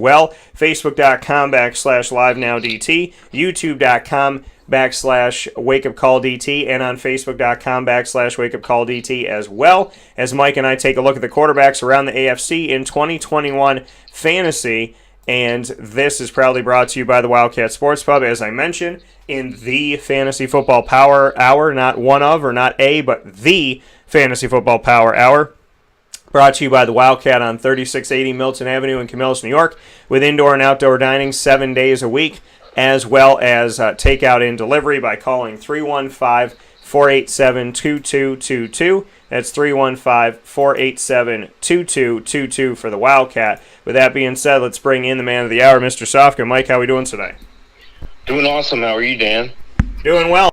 well. Facebook.com/LiveNowDT, YouTube.com/WakeUpCallDT, and on Facebook.com/WakeUpCallDT as well, as Mike and I take a look at the quarterbacks around the AFC in 2021 fantasy. And this is proudly brought to you by the Wildcat Sports Pub, as I mentioned, in the Fantasy Football Power Hour, not one of or not a, but the Fantasy Football Power Hour. Brought to you by the Wildcat on 3680 Milton Avenue in Camillus, New York, with indoor and outdoor dining 7 days a week, as well as takeout and delivery by calling 315-487-2222. That's 315-487-2222 for the Wildcat. With that being said, let's bring in the man of the hour, Mr. Sofka. Mike, how are we doing today? Doing awesome. How are you, Dan? Doing well.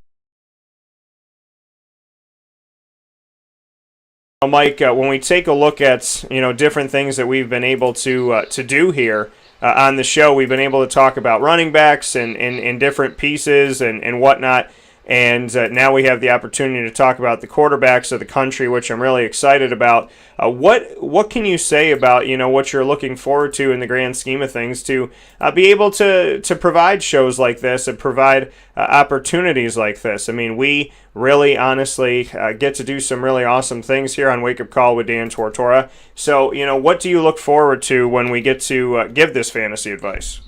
Mike, when we take a look at different things that we've been able to do here on the show, we've been able to talk about running backs and different pieces and whatnot. And now we have the opportunity to talk about the quarterbacks of the country, which I'm really excited about. What can you say about what you're looking forward to in the grand scheme of things to be able to provide shows like this and provide opportunities like this? I mean, we really honestly get to do some really awesome things here on Wake Up Call with Dan Tortora. So, what do you look forward to when we get to give this fantasy advice?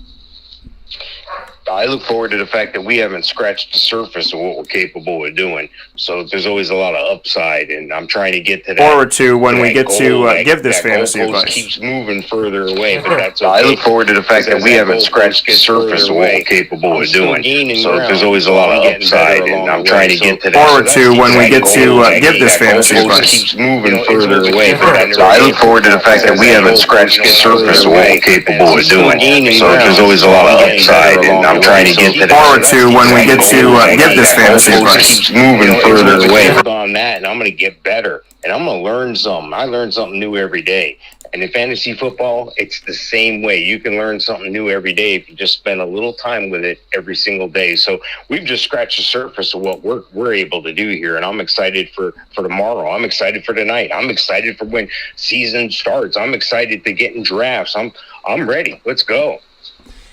I look forward to the fact that we haven't scratched the surface of what we're capable of doing. So there's always a lot of upside, and I'm trying to get to that. Forward to when we get to give this fantasy advice. Keeps moving further away, but that's okay. I look forward to the fact that we haven't scratched the surface of what we're capable of doing. So there's always a lot of upside, and I'm trying to get to that. Forward to when we get to give this fantasy advice. Keeps moving further away, but that's I look forward to the fact that we haven't scratched the surface of what we're capable of doing. So there's always a lot of upside, and I'm trying to get to that. Forward to when we get to give this fantasy advice. Keeps moving further away on that, and I'm going to get better, and I'm going to learn something. I learn something new every day. And in fantasy football, it's the same way. You can learn something new every day if you just spend a little time with it every single day. So we've just scratched the surface of what we're able to do here, and I'm excited for tomorrow. I'm excited for tonight. I'm excited for when season starts. I'm excited to get in drafts. I'm ready. Let's go.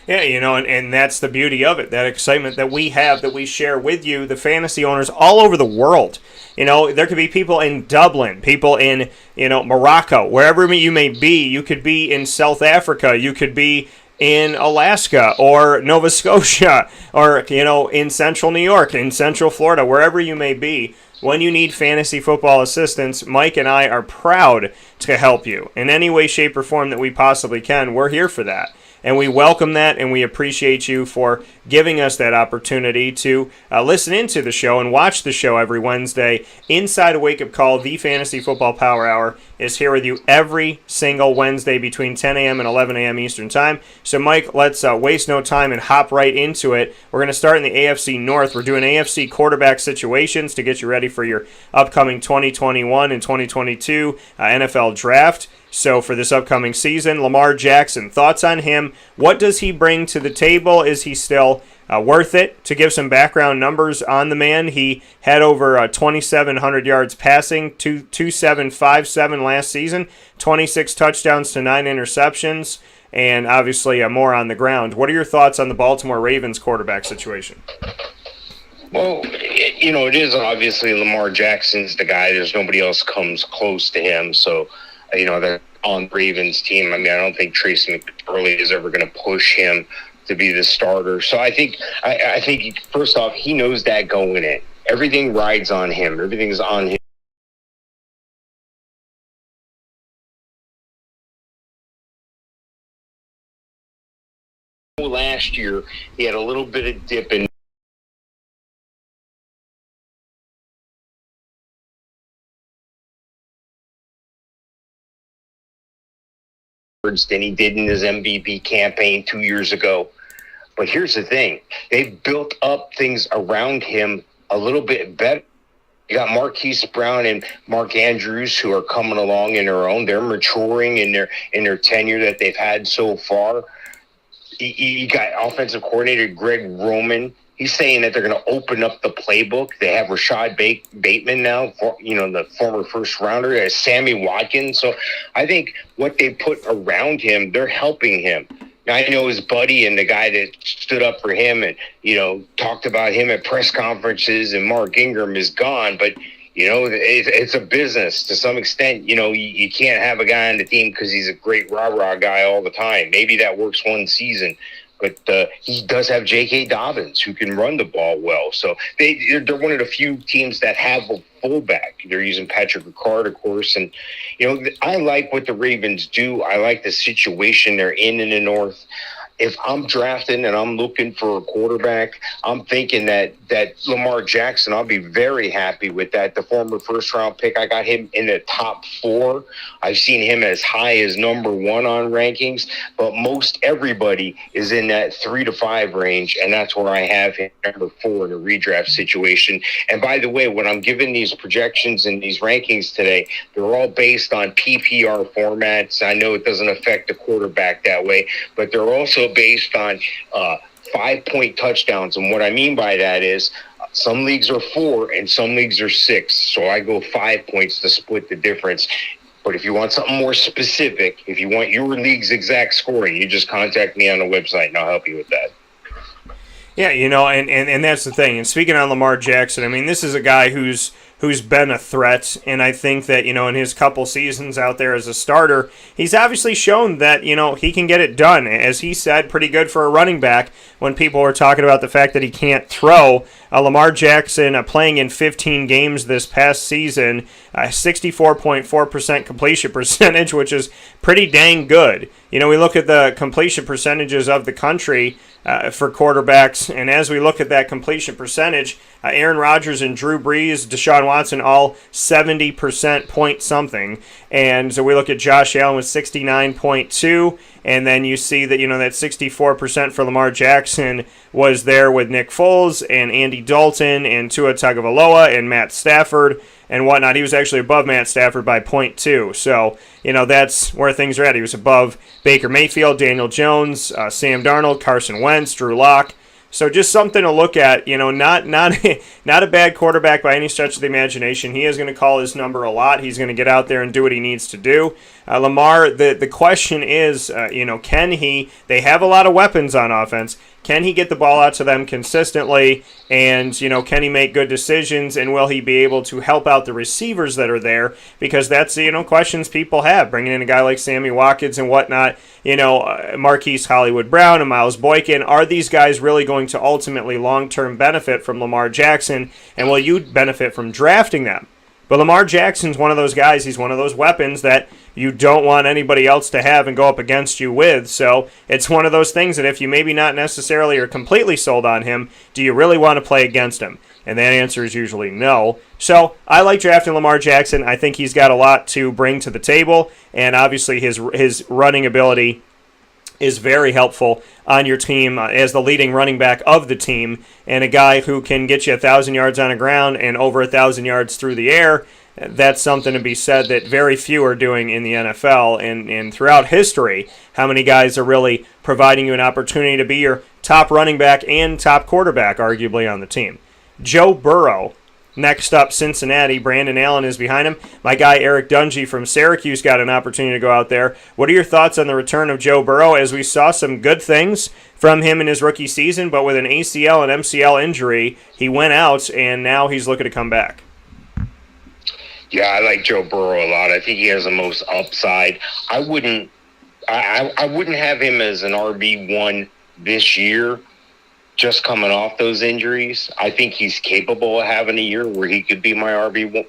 Yeah, and that's the beauty of it, that excitement that we have, that we share with you, the fantasy owners all over the world. There could be people in Dublin, people in, Morocco, wherever you may be. You could be in South Africa, you could be in Alaska or Nova Scotia or, in Central New York, in Central Florida, wherever you may be. When you need fantasy football assistance, Mike and I are proud to help you in any way, shape, or form that we possibly can. We're here for that. And we welcome that, and we appreciate you for giving us that opportunity to listen into the show and watch the show every Wednesday. Inside a Wake Up Call, the Fantasy Football Power Hour is here with you every single Wednesday between 10 a.m. and 11 a.m. Eastern Time. So, Mike, let's waste no time and hop right into it. We're going to start in the AFC North. We're doing AFC quarterback situations to get you ready for your upcoming 2021 and 2022 NFL Draft. So for this upcoming season, Lamar Jackson, thoughts on him? What does he bring to the table? Is he still worth it? To give some background numbers on the man, he had over 2,700 yards passing, 2,757 last season, 26 touchdowns to 9 interceptions, and obviously more on the ground. What are your thoughts on the Baltimore Ravens quarterback situation? Well, it is obviously Lamar Jackson's the guy. There's nobody else comes close to him. So, they're on the Ravens team. I mean, I don't think Tracy McBurley is ever going to push him to be the starter. So I think first off, he knows that going in. Everything rides on him. Everything's on him. Last year, he had a little bit of dip in than he did in his MVP campaign 2 years ago. But here's the thing. They've built up things around him a little bit better. You got Marquise Brown and Mark Andrews who are coming along in their own. They're maturing in their tenure that they've had so far. You got offensive coordinator Greg Roman. He's saying that they're going to open up the playbook. They have Rashad Bateman now, the former first rounder. There's Sammy Watkins. So I think what they put around him, they're helping him. I know his buddy and the guy that stood up for him and, talked about him at press conferences, and Mark Ingram is gone. But, it's a business to some extent. You can't have a guy on the team because he's a great rah-rah guy all the time. Maybe that works one season. But he does have J.K. Dobbins, who can run the ball well. So they're one of the few teams that have a fullback. They're using Patrick Ricard, of course. And, I like what the Ravens do. I like the situation they're in the North. If I'm drafting and I'm looking for a quarterback, I'm thinking that Lamar Jackson, I'll be very happy with that. The former first-round pick, I got him in the top 4. I've seen him as high as number 1 on rankings, but most everybody is in that 3 to 5 range, and that's where I have him number 4 in a redraft situation. And by the way, when I'm giving these projections and these rankings today, they're all based on PPR formats. I know it doesn't affect the quarterback that way, but they're also based on 5-point touchdowns. And what I mean by that is some leagues are 4 and some leagues are 6. So I go 5 points to split the difference. But if you want something more specific, if you want your league's exact scoring, you just contact me on the website and I'll help you with that. Yeah, and that's the thing. And speaking on Lamar Jackson, I mean, this is a guy who's been a threat, and I think that, in his couple seasons out there as a starter, he's obviously shown that, he can get it done. As he said, pretty good for a running back when people were talking about the fact that he can't throw. Lamar Jackson playing in 15 games this past season, 64.4% completion percentage, which is pretty dang good. We look at the completion percentages of the country for quarterbacks, and as we look at that completion percentage, Aaron Rodgers and Drew Brees, Deshaun Watson, all 70% point something. And so we look at Josh Allen with 69.2, and then you see that, that 64% for Lamar Jackson was there with Nick Foles and Andy Dalton and Tua Tagovailoa and Matt Stafford and whatnot. He was actually above Matt Stafford by 0.2. So, that's where things are at. He was above Baker Mayfield, Daniel Jones, Sam Darnold, Carson Wentz, Drew Lock. So just something to look at, not a bad quarterback by any stretch of the imagination. He is going to call his number a lot. He's going to get out there and do what he needs to do. Lamar, the question is, can he? They have a lot of weapons on offense. Can he get the ball out to them consistently? And, can he make good decisions? And will he be able to help out the receivers that are there? Because that's, questions people have. Bringing in a guy like Sammy Watkins and whatnot, Marquise Hollywood Brown and Miles Boykin. Are these guys really going to ultimately long-term benefit from Lamar Jackson? And will you benefit from drafting them? But Lamar Jackson's one of those guys. He's one of those weapons that you don't want anybody else to have and go up against you with. So it's one of those things that if you maybe not necessarily are completely sold on him, do you really want to play against him? And that answer is usually no. So I like drafting Lamar Jackson. I think he's got a lot to bring to the table, and obviously his running ability is very helpful on your team as the leading running back of the team, and a guy who can get you 1,000 yards on the ground and over 1,000 yards through the air. That's something to be said that very few are doing in the NFL and throughout history. How many guys are really providing you an opportunity to be your top running back and top quarterback, arguably, on the team? Joe Burrow. Next up, Cincinnati. Brandon Allen is behind him. My guy Eric Dungy from Syracuse got an opportunity to go out there. What are your thoughts on the return of Joe Burrow, as we saw some good things from him in his rookie season, but with an ACL and MCL injury, he went out, and now he's looking to come back? Yeah, I like Joe Burrow a lot. I think he has the most upside. I wouldn't have him as an RB1 this year, just coming off those injuries. I think he's capable of having a year where he could be my QB1.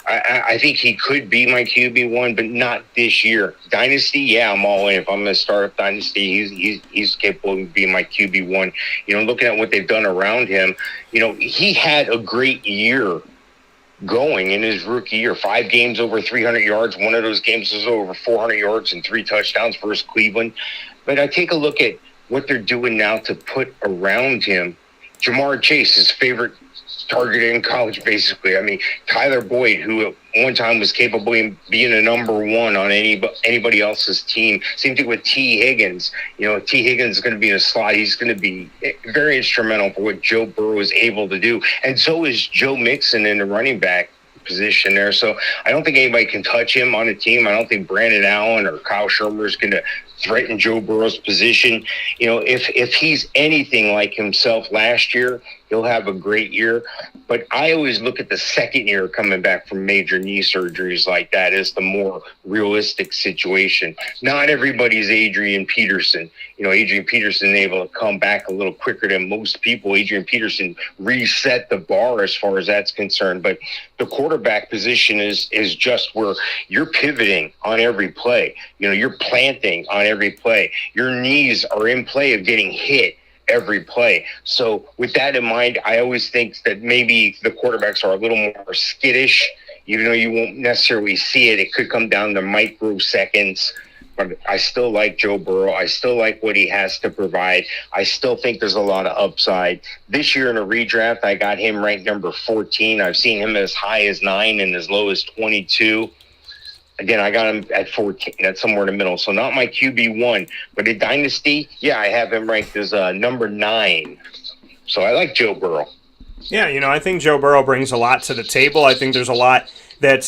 I think he could be my QB1, but not this year. Dynasty, yeah, I'm all in. If I'm going to start up Dynasty, he's capable of being my QB1. Looking at what they've done around him, he had a great year going in his rookie year. 5 games over 300 yards. One of those games was over 400 yards and 3 touchdowns versus Cleveland. But I take a look at what they're doing now to put around him. Jamar Chase, his favorite target in college, basically. I mean, Tyler Boyd, who at one time was capable of being a number 1 on anybody else's team. Same thing with T. Higgins. T. Higgins is going to be in a slot. He's going to be very instrumental for what Joe Burrow is able to do. And so is Joe Mixon in the running back position there. So I don't think anybody can touch him on the team. I don't think Brandon Allen or Kyle Shermer is going to threaten Joe Burrow's position. If he's anything like himself last year, he'll have a great year. But I always look at the second year coming back from major knee surgeries like that as the more realistic situation. Not everybody's Adrian Peterson. Adrian Peterson able to come back a little quicker than most people. Adrian Peterson reset the bar as far as that's concerned. But the quarterback position is just where you're pivoting on every play. You're planting on every play. Your knees are in play of getting hit every play. So with that in mind, I always think that maybe the quarterbacks are a little more skittish, even though you won't necessarily see it. It could come down to microseconds. But I still like Joe Burrow. I still like what he has to provide. I still think there's a lot of upside. This year in a redraft, I got him ranked number 14. I've seen him as high as 9 and as low as 22. Again, I got him at 14. That's somewhere in the middle. So not my QB1. But in Dynasty, yeah, I have him ranked as number 9. So I like Joe Burrow. Yeah, I think Joe Burrow brings a lot to the table. I think there's a lot that,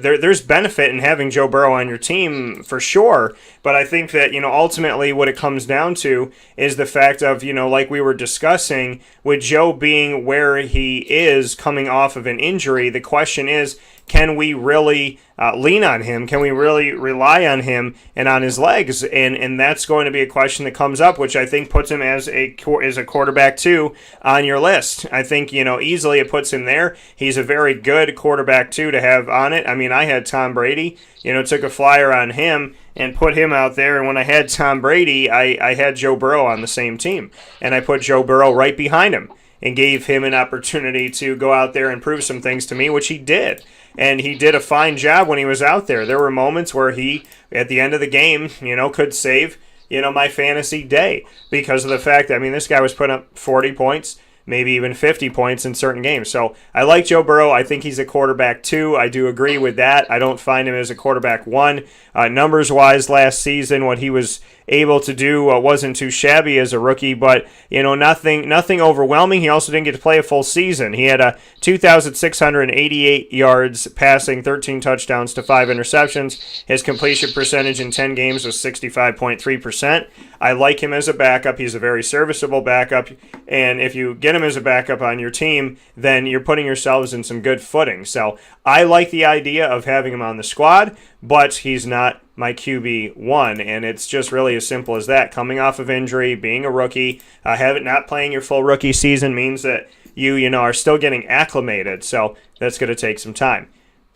there's benefit in having Joe Burrow on your team for sure. But I think that, ultimately what it comes down to is the fact of, like we were discussing, with Joe being where he is coming off of an injury, the question is, can we really lean on him? Can we really rely on him and on his legs? And that's going to be a question that comes up, which I think puts him as a quarterback 2 on your list. I think, easily it puts him there. He's a very good quarterback 2 to have on it. I mean, I had Tom Brady, took a flyer on him and put him out there. And when I had Tom Brady, I had Joe Burrow on the same team. And I put Joe Burrow right behind him and gave him an opportunity to go out there and prove some things to me, which he did. And he did a fine job when he was out there. There were moments where he, at the end of the game, could save, my fantasy day because of the fact that, this guy was putting up 40 points, maybe even 50 points in certain games. So I like Joe Burrow. I think he's a quarterback 2. I do agree with that. I don't find him as a quarterback 1. Numbers-wise, last season, what he was able to do wasn't too shabby as a rookie, but nothing overwhelming. He also didn't get to play a full season. He had 2,688 yards passing, 13 touchdowns to 5 interceptions. His completion percentage in 10 games was 65.3%. I like him as a backup. He's a very serviceable backup, and if you get him as a backup on your team, then you're putting yourselves in some good footing. So I like the idea of having him on the squad, but he's not my QB1, and it's just really as simple as that. Coming off of injury, being a rookie, not playing your full rookie season means that you are still getting acclimated, so that's going to take some time.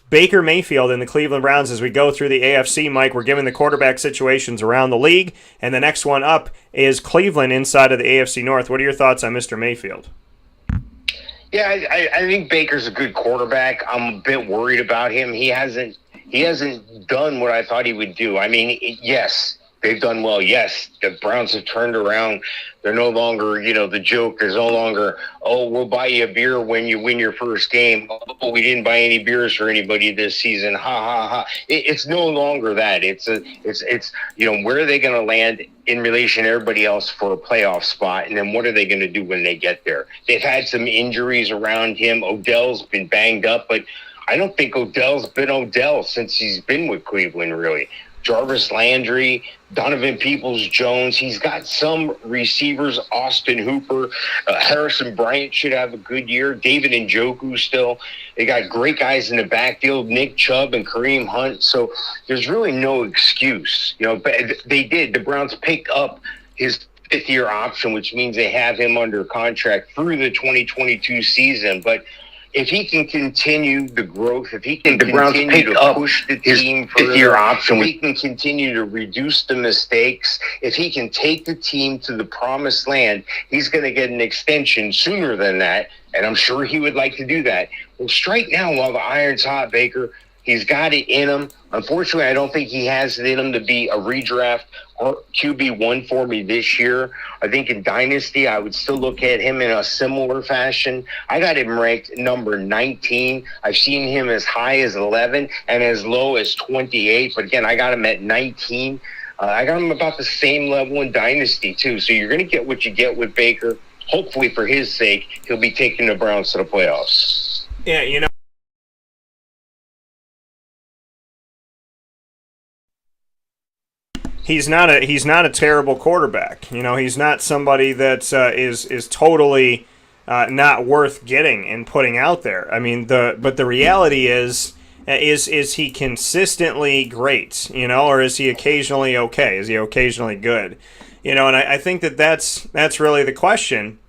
Baker Mayfield and the Cleveland Browns, as we go through the AFC, Mike, we're given the quarterback situations around the league, and the next one up is Cleveland inside of the AFC North. What are your thoughts on Mr. Mayfield? Yeah, I think Baker's a good quarterback. I'm a bit worried about him. He hasn't done what I thought he would do. Yes, they've done well. Yes, the Browns have turned around. They're no longer, the joke. There's no longer, we'll buy you a beer when you win your first game. Oh, we didn't buy any beers for anybody this season. Ha, ha, ha. It's no longer that. It's where are they going to land in relation to everybody else for a playoff spot? And then what are they going to do when they get there? They've had some injuries around him. Odell's been banged up, but I don't think Odell's been Odell since he's been with Cleveland, really. Jarvis Landry, Donovan Peoples-Jones. He's got some receivers. Austin Hooper, Harrison Bryant should have a good year. David Njoku still. They got great guys in the backfield, Nick Chubb and Kareem Hunt. So there's really no excuse. But they did. The Browns picked up his fifth-year option, which means they have him under contract through the 2022 season. But if he can continue the growth, if he can continue to push the team further, if he can continue to reduce the mistakes, if he can take the team to the promised land, he's going to get an extension sooner than that, and I'm sure he would like to do that. Well, strike now while the iron's hot, Baker. He's got it in him. Unfortunately, I don't think he has it in him to be a redraft or QB1 for me this year. I think in Dynasty, I would still look at him in a similar fashion. I got him ranked number 19. I've seen him as high as 11 and as low as 28. But again, I got him at 19. I got him about the same level in Dynasty, too. So you're going to get what you get with Baker. Hopefully, for his sake, he'll be taking the Browns to the playoffs. Yeah, he's not a terrible quarterback. You know, he's not somebody that is totally not worth getting and putting out there. I mean, but the reality is he consistently great? You know, or is he occasionally okay? Is he occasionally good? You know, and I think that's really the question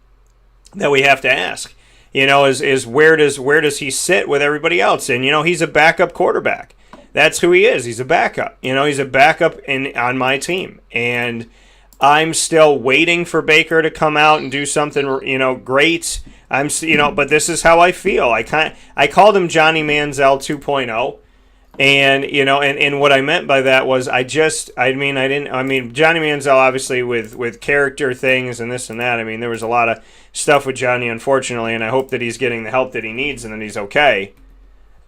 that we have to ask. You know, is where does he sit with everybody else? And you know, he's a backup quarterback. That's who he is. He's a backup. You know, he's a backup on my team, and I'm still waiting for Baker to come out and do something, you know, great. But this is how I feel. I called him Johnny Manziel 2.0, and you know, and what I meant by that was Johnny Manziel obviously with character things and this and that. I mean, there was a lot of stuff with Johnny, unfortunately, and I hope that he's getting the help that he needs and that he's okay.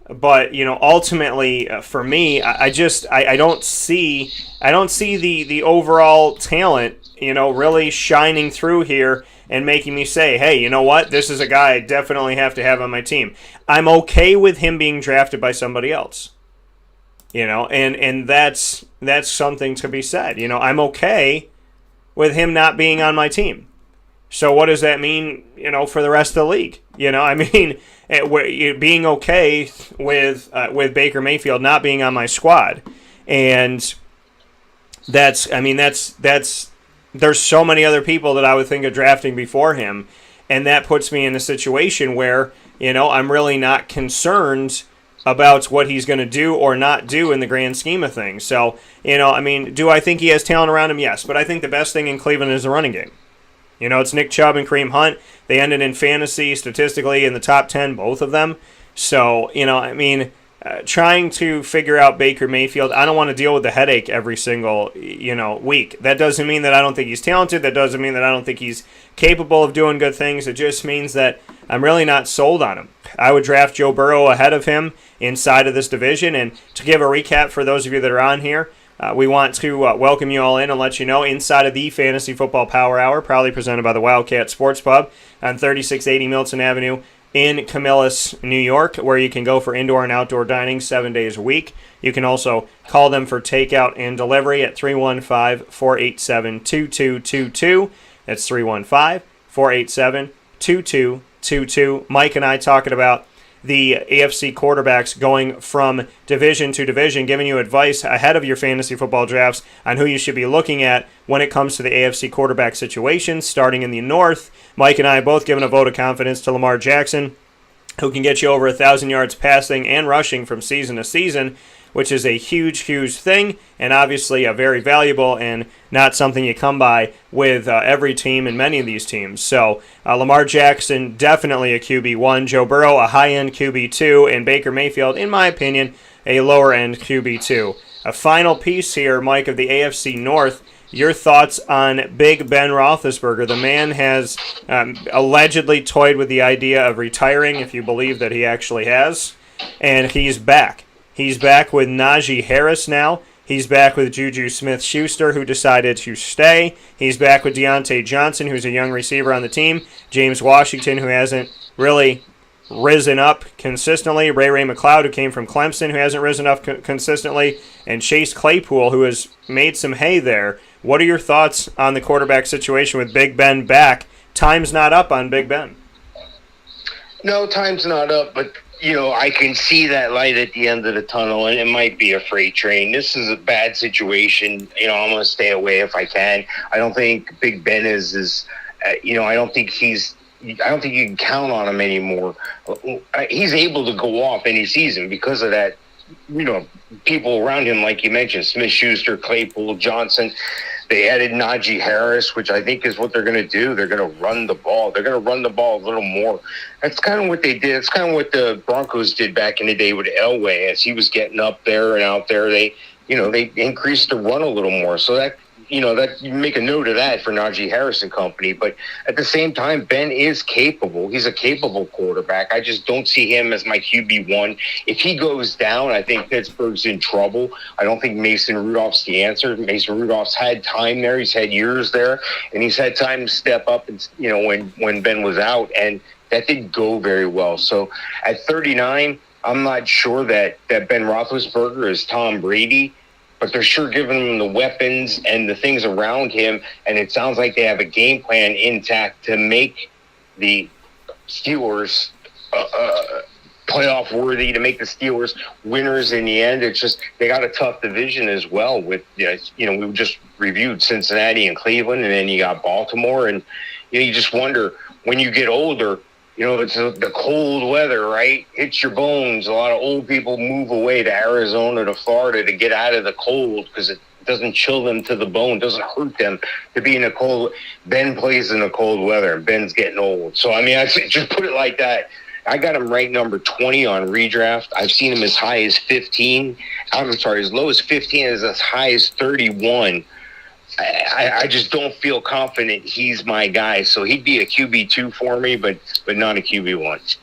But you know, ultimately, for me, I don't see the overall talent, you know, really shining through here and making me say, hey, you know what, this is a guy I definitely have to have on my team. I'm okay with him being drafted by somebody else, you know, and that's something to be said. You know, I'm okay with him not being on my team. So what does that mean, you know, for the rest of the league? You know, I mean, being okay with Baker Mayfield not being on my squad, and there's so many other people that I would think of drafting before him, and that puts me in a situation where, you know, I'm really not concerned about what he's going to do or not do in the grand scheme of things. So, you know, I mean, do I think he has talent around him? Yes, but I think the best thing in Cleveland is the running game. You know, it's Nick Chubb and Kareem Hunt. They ended in fantasy statistically in the top 10, both of them. So, you know, I mean, trying to figure out Baker Mayfield, I don't want to deal with the headache every single, you know, week. That doesn't mean that I don't think he's talented. That doesn't mean that I don't think he's capable of doing good things. It just means that I'm really not sold on him. I would draft Joe Burrow ahead of him inside of this division. And to give a recap for those of you that are on here, we want to welcome you all in and let you know inside of the Fantasy Football Power Hour, proudly presented by the Wildcat Sports Pub on 3680 Milton Avenue in Camillus, New York, where you can go for indoor and outdoor dining 7 days a week. You can also call them for takeout and delivery at 315-487-2222. That's 315-487-2222. Mike and I talking about the AFC quarterbacks going from division to division, giving you advice ahead of your fantasy football drafts on who you should be looking at when it comes to the AFC quarterback situation. Starting in the North, Mike and I both giving a vote of confidence to Lamar Jackson, who can get you over 1,000 yards passing and rushing from season to season, which is a huge, huge thing, and obviously a very valuable and not something you come by with every team and many of these teams. So Lamar Jackson, definitely a QB1, Joe Burrow, a high-end QB2, and Baker Mayfield, in my opinion, a lower-end QB2. A final piece here, Mike, of the AFC North. Your thoughts on Big Ben Roethlisberger. The man has allegedly toyed with the idea of retiring, if you believe that he actually has, and he's back. He's back with Najee Harris now. He's back with Juju Smith-Schuster, who decided to stay. He's back with Deontay Johnson, who's a young receiver on the team. James Washington, who hasn't really risen up consistently. Ray McLeod, who came from Clemson, who hasn't risen up consistently. And Chase Claypool, who has made some hay there. What are your thoughts on the quarterback situation with Big Ben back? Time's not up on Big Ben. No, time's not up, but you know, I can see that light at the end of the tunnel, and it might be a freight train. This is a bad situation. You know, I'm going to stay away if I can. I don't think Big Ben is I don't think you can count on him anymore. He's able to go off any season because of that, you know, people around him, like you mentioned, Smith-Schuster, Claypool, Johnson. They added Najee Harris, which I think is what they're going to do. They're going to run the ball. They're going to run the ball a little more. That's kind of what they did. It's kind of what the Broncos did back in the day with Elway. As he was getting up there and out there, they increased the run a little more. So that you make a note of that for Najee Harris and company. But at the same time, Ben is capable. He's a capable quarterback. I just don't see him as my QB1. If he goes down, I think Pittsburgh's in trouble. I don't think Mason Rudolph's the answer. Mason Rudolph's had time there. He's had years there. And he's had time to step up, and when Ben was out. And that didn't go very well. So at 39, I'm not sure that Ben Roethlisberger is Tom Brady. but they're sure giving him the weapons and the things around him. And it sounds like they have a game plan intact to make the Steelers playoff worthy, to make the Steelers winners in the end. It's just they got a tough division as well with, we just reviewed Cincinnati and Cleveland, and then you got Baltimore. And you just wonder, when you get older, it's the cold weather, right? Hits your bones. A lot of old people move away to Arizona, to Florida to get out of the cold because it doesn't chill them to the bone, doesn't hurt them to be in the cold. Ben plays in the cold weather, and Ben's getting old. So, I just put it like that. I got him ranked number 20 on redraft. I've seen him as high as 15. As low as 15, as high as 31. I just don't feel confident he's my guy. So he'd be a QB2 for me, but not a QB1.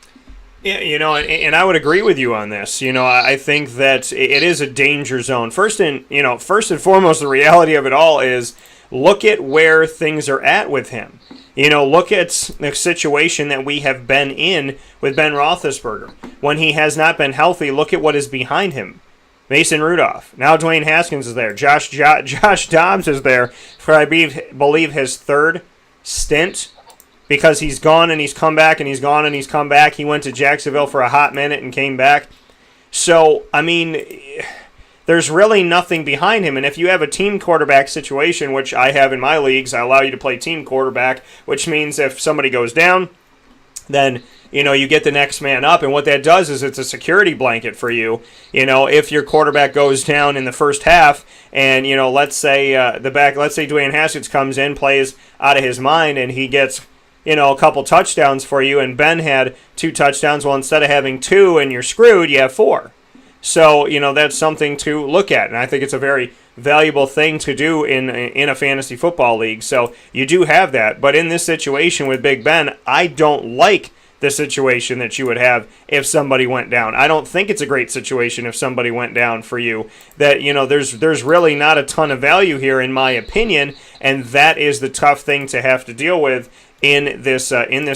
Yeah, and I would agree with you on this. I think that it is a danger zone. First and foremost, the reality of it all is look at where things are at with him. Look at the situation that we have been in with Ben Roethlisberger. When he has not been healthy, look at what is behind him. Mason Rudolph. Now Dwayne Haskins is there. Josh Dobbs is there for, I believe, his third stint, because he's gone and he's come back and he's gone and he's come back. He went to Jacksonville for a hot minute and came back. So, there's really nothing behind him. And if you have a team quarterback situation, which I have in my leagues, I allow you to play team quarterback, which means if somebody goes down, then you get the next man up. And what that does is it's a security blanket for you. If your quarterback goes down in the first half and, let's say Dwayne Haskins comes in, plays out of his mind, and he gets, a couple touchdowns for you, and Ben had 2 touchdowns. Well, instead of having 2 and you're screwed, you have 4. So, that's something to look at. And I think it's a very valuable thing to do in a fantasy football league. So you do have that. But in this situation with Big Ben, I don't like the situation that you would have if somebody went down. I don't think it's a great situation if somebody went down for you. That, there's really not a ton of value here, in my opinion, and that is the tough thing to have to deal with in this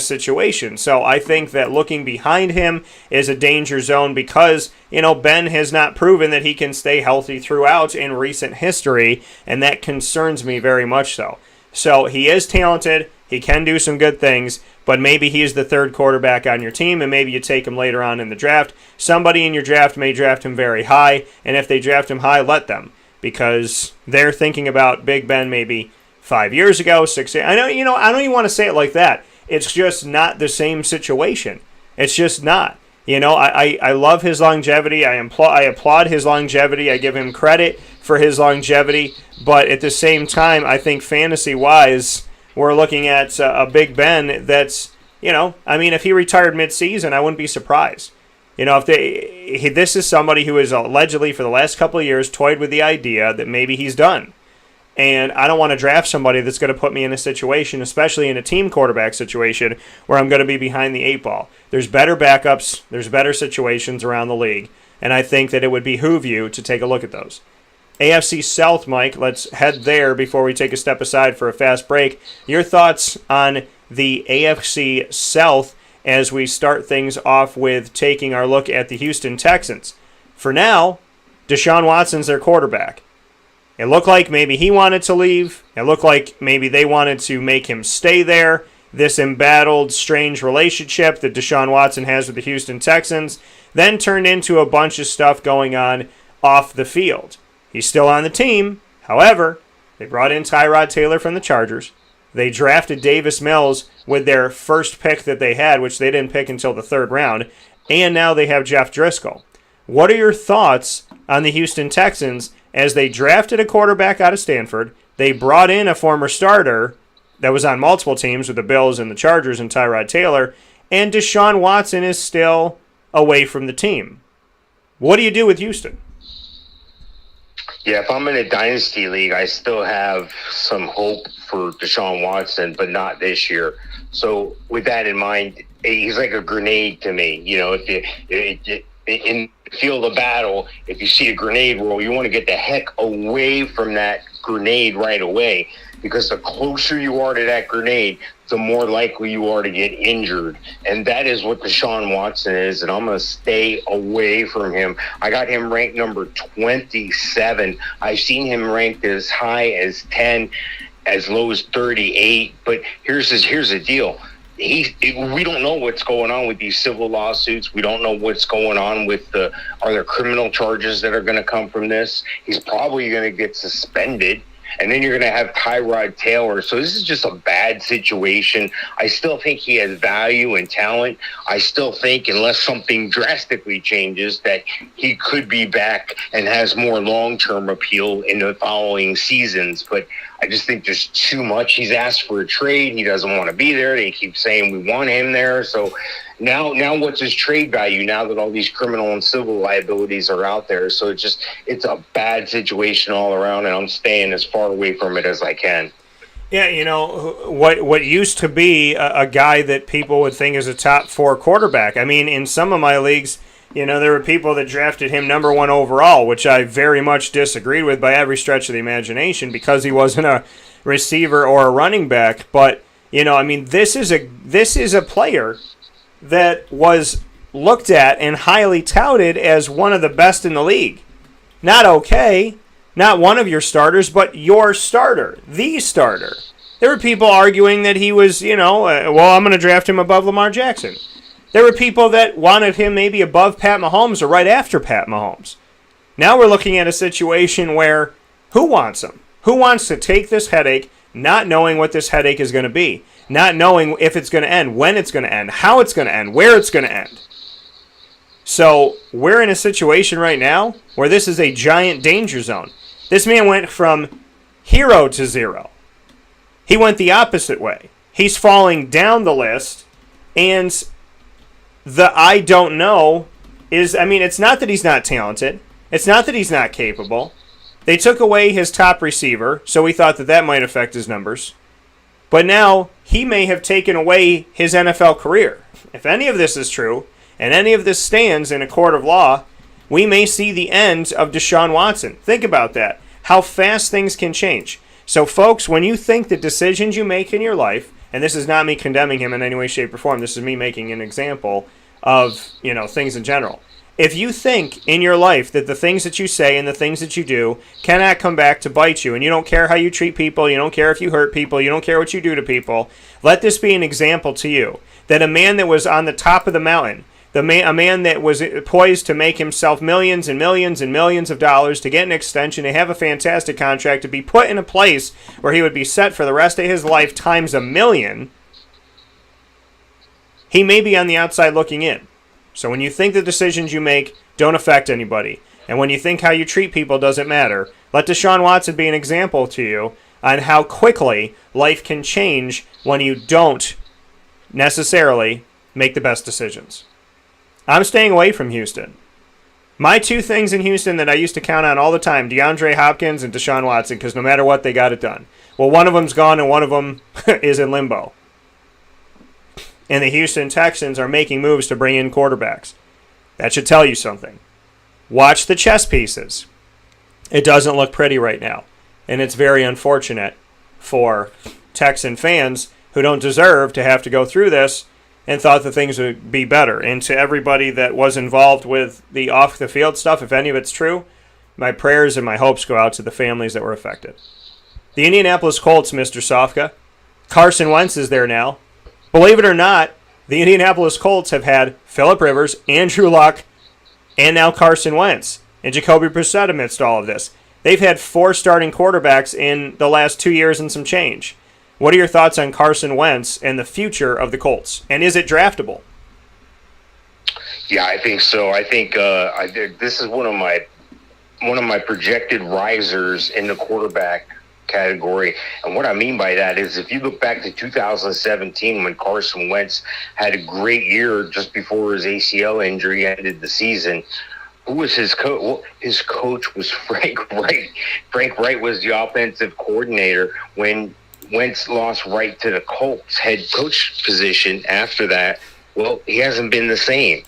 situation. So I think that looking behind him is a danger zone because, Ben has not proven that he can stay healthy throughout in recent history, and that concerns me very much so. So he is talented. He can do some good things, but maybe he's the third quarterback on your team, and maybe you take him later on in the draft. Somebody in your draft may draft him very high, and if they draft him high, let them, because they're thinking about Big Ben maybe 5 years ago, 6 years. I don't even want to say it like that. It's just not the same situation. It's just not. I love his longevity. I applaud his longevity. I give him credit for his longevity. But at the same time, I think fantasy-wise, we're looking at a Big Ben that's, if he retired mid-season, I wouldn't be surprised. This is somebody who has allegedly for the last couple of years toyed with the idea that maybe he's done. And I don't want to draft somebody that's going to put me in a situation, especially in a team quarterback situation, where I'm going to be behind the 8 ball. There's better backups. There's better situations around the league. And I think that it would behoove you to take a look at those. AFC South, Mike, let's head there before we take a step aside for a fast break. Your thoughts on the AFC South as we start things off with taking our look at the Houston Texans. For now, Deshaun Watson's their quarterback. It looked like maybe he wanted to leave. It looked like maybe they wanted to make him stay there. This embattled, strange relationship that Deshaun Watson has with the Houston Texans then turned into a bunch of stuff going on off the field. He's still on the team. However, they brought in Tyrod Taylor from the Chargers. They drafted Davis Mills with their first pick that they had, which they didn't pick until the 3rd round. And now they have Jeff Driscoll. What are your thoughts on the Houston Texans as they drafted a quarterback out of Stanford? They brought in a former starter that was on multiple teams with the Bills and the Chargers and Tyrod Taylor, and Deshaun Watson is still away from the team. What do you do with Houston? Yeah, if I'm in a dynasty league, I still have some hope for Deshaun Watson, but not this year. So with that in mind, he's like a grenade to me. In field of battle, if you see a grenade roll, you want to get the heck away from that grenade right away, because the closer you are to that grenade, the more likely you are to get injured. And that is what Deshaun Watson is, and I'm going to stay away from him. I got him ranked number 27. I've seen him ranked as high as 10, as low as 38. But here's the deal. We don't know what's going on with these civil lawsuits. We don't know what's going on with are there criminal charges that are going to come from this? He's probably going to get suspended. And then you're going to have Tyrod Taylor. So this is just a bad situation. I still think he has value and talent. I still think, unless something drastically changes, that he could be back and has more long-term appeal in the following seasons. But I just think there's too much. He's asked for a trade. He doesn't want to be there. They keep saying we want him there. So now what's his trade value now that all these criminal and civil liabilities are out there? So it's a bad situation all around, and I'm staying as far away from it as I can. Yeah, what used to be a guy that people would think is a top 4 quarterback. I mean, in some of my leagues, there were people that drafted him number 1 overall, which I very much disagreed with by every stretch of the imagination, because he wasn't a receiver or a running back. But, this is a player that was looked at and highly touted as one of the best in the league. Not okay, not one of your starters, but your starter, the starter. There were people arguing that he was, I'm going to draft him above Lamar Jackson. There were people that wanted him maybe above Pat Mahomes or right after Pat Mahomes. Now we're looking at a situation where who wants him? Who wants to take this headache, not knowing what this headache is going to be? Not knowing if it's going to end, when it's going to end, how it's going to end, where it's going to end. So we're in a situation right now where this is a giant danger zone. This man went from hero to zero. He went the opposite way. He's falling down the list, and the I don't know is, it's not that he's not talented. It's not that he's not capable. They took away his top receiver, so we thought that might affect his numbers. But now he may have taken away his NFL career. If any of this is true, and any of this stands in a court of law, we may see the end of Deshaun Watson. Think about that, how fast things can change. So, folks, when you think the decisions you make in your life, and this is not me condemning him in any way, shape, or form, this is me making an example of, things in general. If you think in your life that the things that you say and the things that you do cannot come back to bite you, and you don't care how you treat people, you don't care if you hurt people, you don't care what you do to people, let this be an example to you that a man that was on the top of the mountain, a man that was poised to make himself millions and millions and millions of dollars, to get an extension, to have a fantastic contract, to be put in a place where he would be set for the rest of his life times a million, he may be on the outside looking in. So when you think the decisions you make don't affect anybody, and when you think how you treat people doesn't matter, let Deshaun Watson be an example to you on how quickly life can change when you don't necessarily make the best decisions. I'm staying away from Houston. My 2 things in Houston that I used to count on all the time, DeAndre Hopkins and Deshaun Watson, because no matter what, they got it done. Well, one of them's gone and one of them is in limbo. And the Houston Texans are making moves to bring in quarterbacks. That should tell you something. Watch the chess pieces. It doesn't look pretty right now. And it's very unfortunate for Texan fans who don't deserve to have to go through this and thought that things would be better. And to everybody that was involved with the off-the-field stuff, if any of it's true, my prayers and my hopes go out to the families that were affected. The Indianapolis Colts, Mr. Sofka. Carson Wentz is there now. Believe it or not, the Indianapolis Colts have had Phillip Rivers, Andrew Luck, and now Carson Wentz, and Jacoby Brissett amidst all of this. They've had 4 starting quarterbacks in the last 2 years and some change. What are your thoughts on Carson Wentz and the future of the Colts? And is it draftable? Yeah, I think so. I think this is one of my projected risers in the quarterback category. And what I mean by that is, if you look back to 2017 when Carson Wentz had a great year just before his ACL injury ended the season, who was his coach? Well, his coach was Frank Wright. Frank Wright was the offensive coordinator when Wentz lost Wright to the Colts head coach position after that. Well, he hasn't been the same.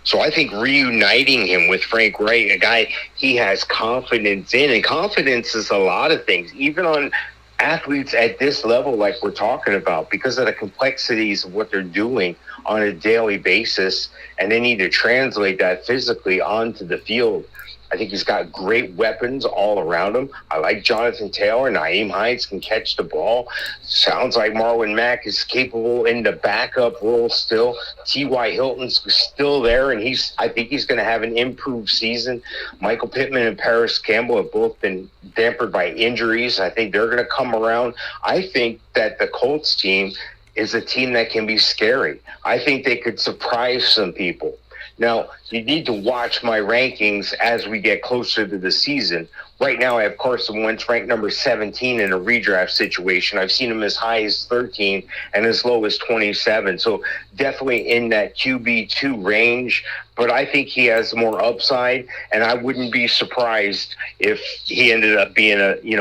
So I think reuniting him with Frank Wright, a guy he has confidence in, and confidence is a lot of things, even on athletes at this level like we're talking about, because of the complexities of what they're doing on a daily basis, and they need to translate that physically onto the field. I think he's got great weapons all around him. I like Jonathan Taylor. Naeem Hines can catch the ball. Sounds like Marlon Mack is capable in the backup role still. T.Y. Hilton's still there, and I think he's going to have an improved season. Michael Pittman and Paris Campbell have both been dampened by injuries. I think they're going to come around. I think that the Colts team is a team that can be scary. I think they could surprise some people. Now, you need to watch my rankings as we get closer to the season. Right now, I have Carson Wentz ranked number 17 in a redraft situation. I've seen him as high as 13 and as low as 27. So definitely in that QB2 range. But I think he has more upside, and I wouldn't be surprised if he ended up being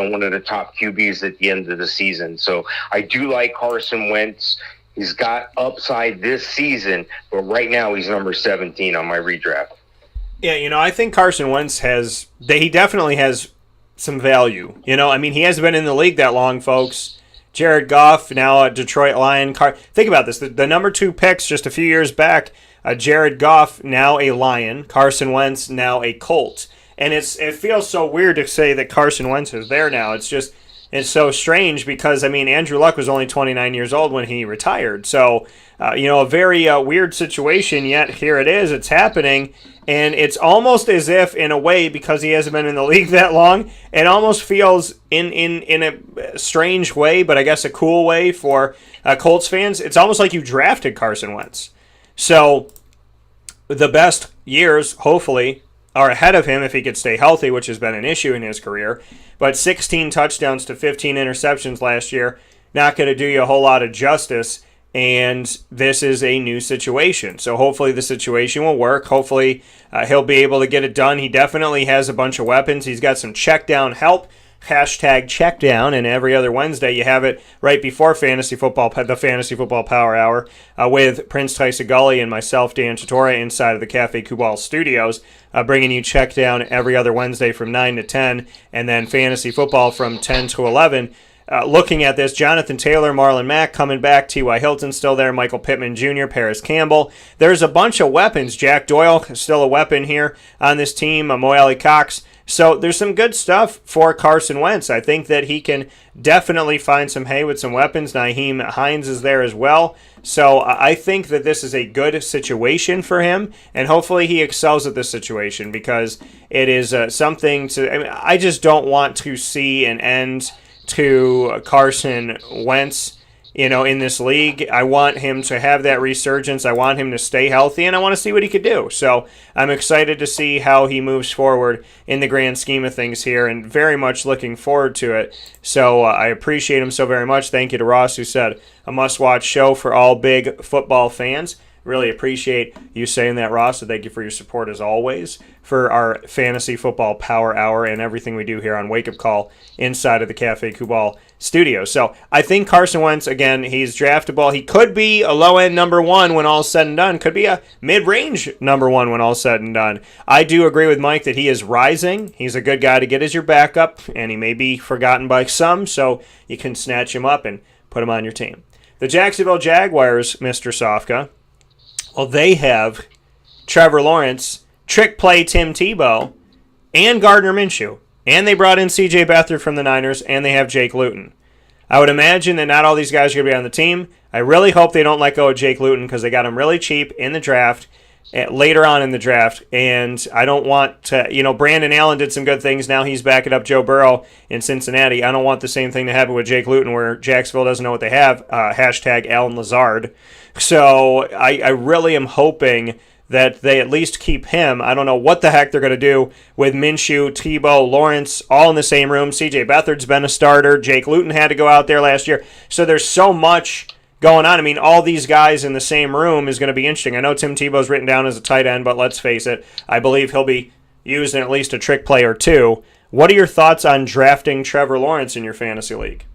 one of the top QBs at the end of the season. So I do like Carson Wentz. He's got upside this season, but right now he's number 17 on my redraft. Yeah, I think Carson Wentz he definitely has some value. He hasn't been in the league that long, folks. Jared Goff, now a Detroit Lion. Think about this. The number 2 picks just a few years back, Jared Goff, now a Lion. Carson Wentz, now a Colt. And it feels so weird to say that Carson Wentz is there now. It's so strange because, Andrew Luck was only 29 years old when he retired. So, a very weird situation, yet here it is. It's happening. And it's almost as if, in a way, because he hasn't been in the league that long, it almost feels in a strange way, but I guess a cool way for Colts fans. It's almost like you drafted Carson Wentz. So, the best years, hopefully, are ahead of him if he could stay healthy, which has been an issue in his career. But 16 touchdowns to 15 interceptions last year, not going to do you a whole lot of justice, and this is a new situation. So hopefully the situation will work. Hopefully he'll be able to get it done. He definitely has a bunch of weapons. He's got some check down help. Hashtag check down, and every other Wednesday you have it right before Fantasy Football, the Fantasy Football Power Hour with Prince Tyson Gully and myself, Dan Tortora, inside of the Cafe Kubal studios, bringing you check down every other Wednesday from 9 to 10, and then Fantasy Football from 10 to 11. Looking at this, Jonathan Taylor, Marlon Mack coming back, T.Y. Hilton still there, Michael Pittman Jr., Paris Campbell. There's a bunch of weapons. Jack Doyle still a weapon here on this team, Mo Alley Cox. So there's some good stuff for Carson Wentz. I think that he can definitely find some hay with some weapons. Naeem Hines is there as well. So I think that this is a good situation for him, and hopefully he excels at this situation because it is something to... I just don't want to see an end to Carson Wentz, in this league. I want him to have that resurgence. I want him to stay healthy, and I want to see what he could do. So I'm excited to see how he moves forward in the grand scheme of things here, and very much looking forward to it. So I appreciate him so very much. Thank you to Ross, who said a must-watch show for all big football fans. Really appreciate you saying that, Ross, so thank you for your support as always for our Fantasy Football Power Hour and everything we do here on Wake Up Call inside of the Cafe Kubal studio. So I think Carson Wentz, again, he's draftable. He could be a low-end number 1 when all's said and done. Could be a mid-range number 1 when all's said and done. I do agree with Mike that he is rising. He's a good guy to get as your backup, and he may be forgotten by some, so you can snatch him up and put him on your team. The Jacksonville Jaguars, Mr. Sofka, well, they have Trevor Lawrence, trick play Tim Tebow, and Gardner Minshew. And they brought in C.J. Beathard from the Niners, and they have Jake Luton. I would imagine that not all these guys are going to be on the team. I really hope they don't let go of Jake Luton because they got him really cheap in the draft, later on in the draft. And I don't want to, Brandon Allen did some good things. Now he's backing up Joe Burrow in Cincinnati. I don't want the same thing to happen with Jake Luton where Jacksonville doesn't know what they have. Hashtag Alan Lazard. So I really am hoping that they at least keep him. I don't know what the heck they're going to do with Minshew, Tebow, Lawrence, all in the same room. C.J. Beathard's been a starter. Jake Luton had to go out there last year. So there's so much going on. All these guys in the same room is going to be interesting. I know Tim Tebow's written down as a tight end, but let's face it, I believe he'll be used in at least a trick play or two. What are your thoughts on drafting Trevor Lawrence in your fantasy league?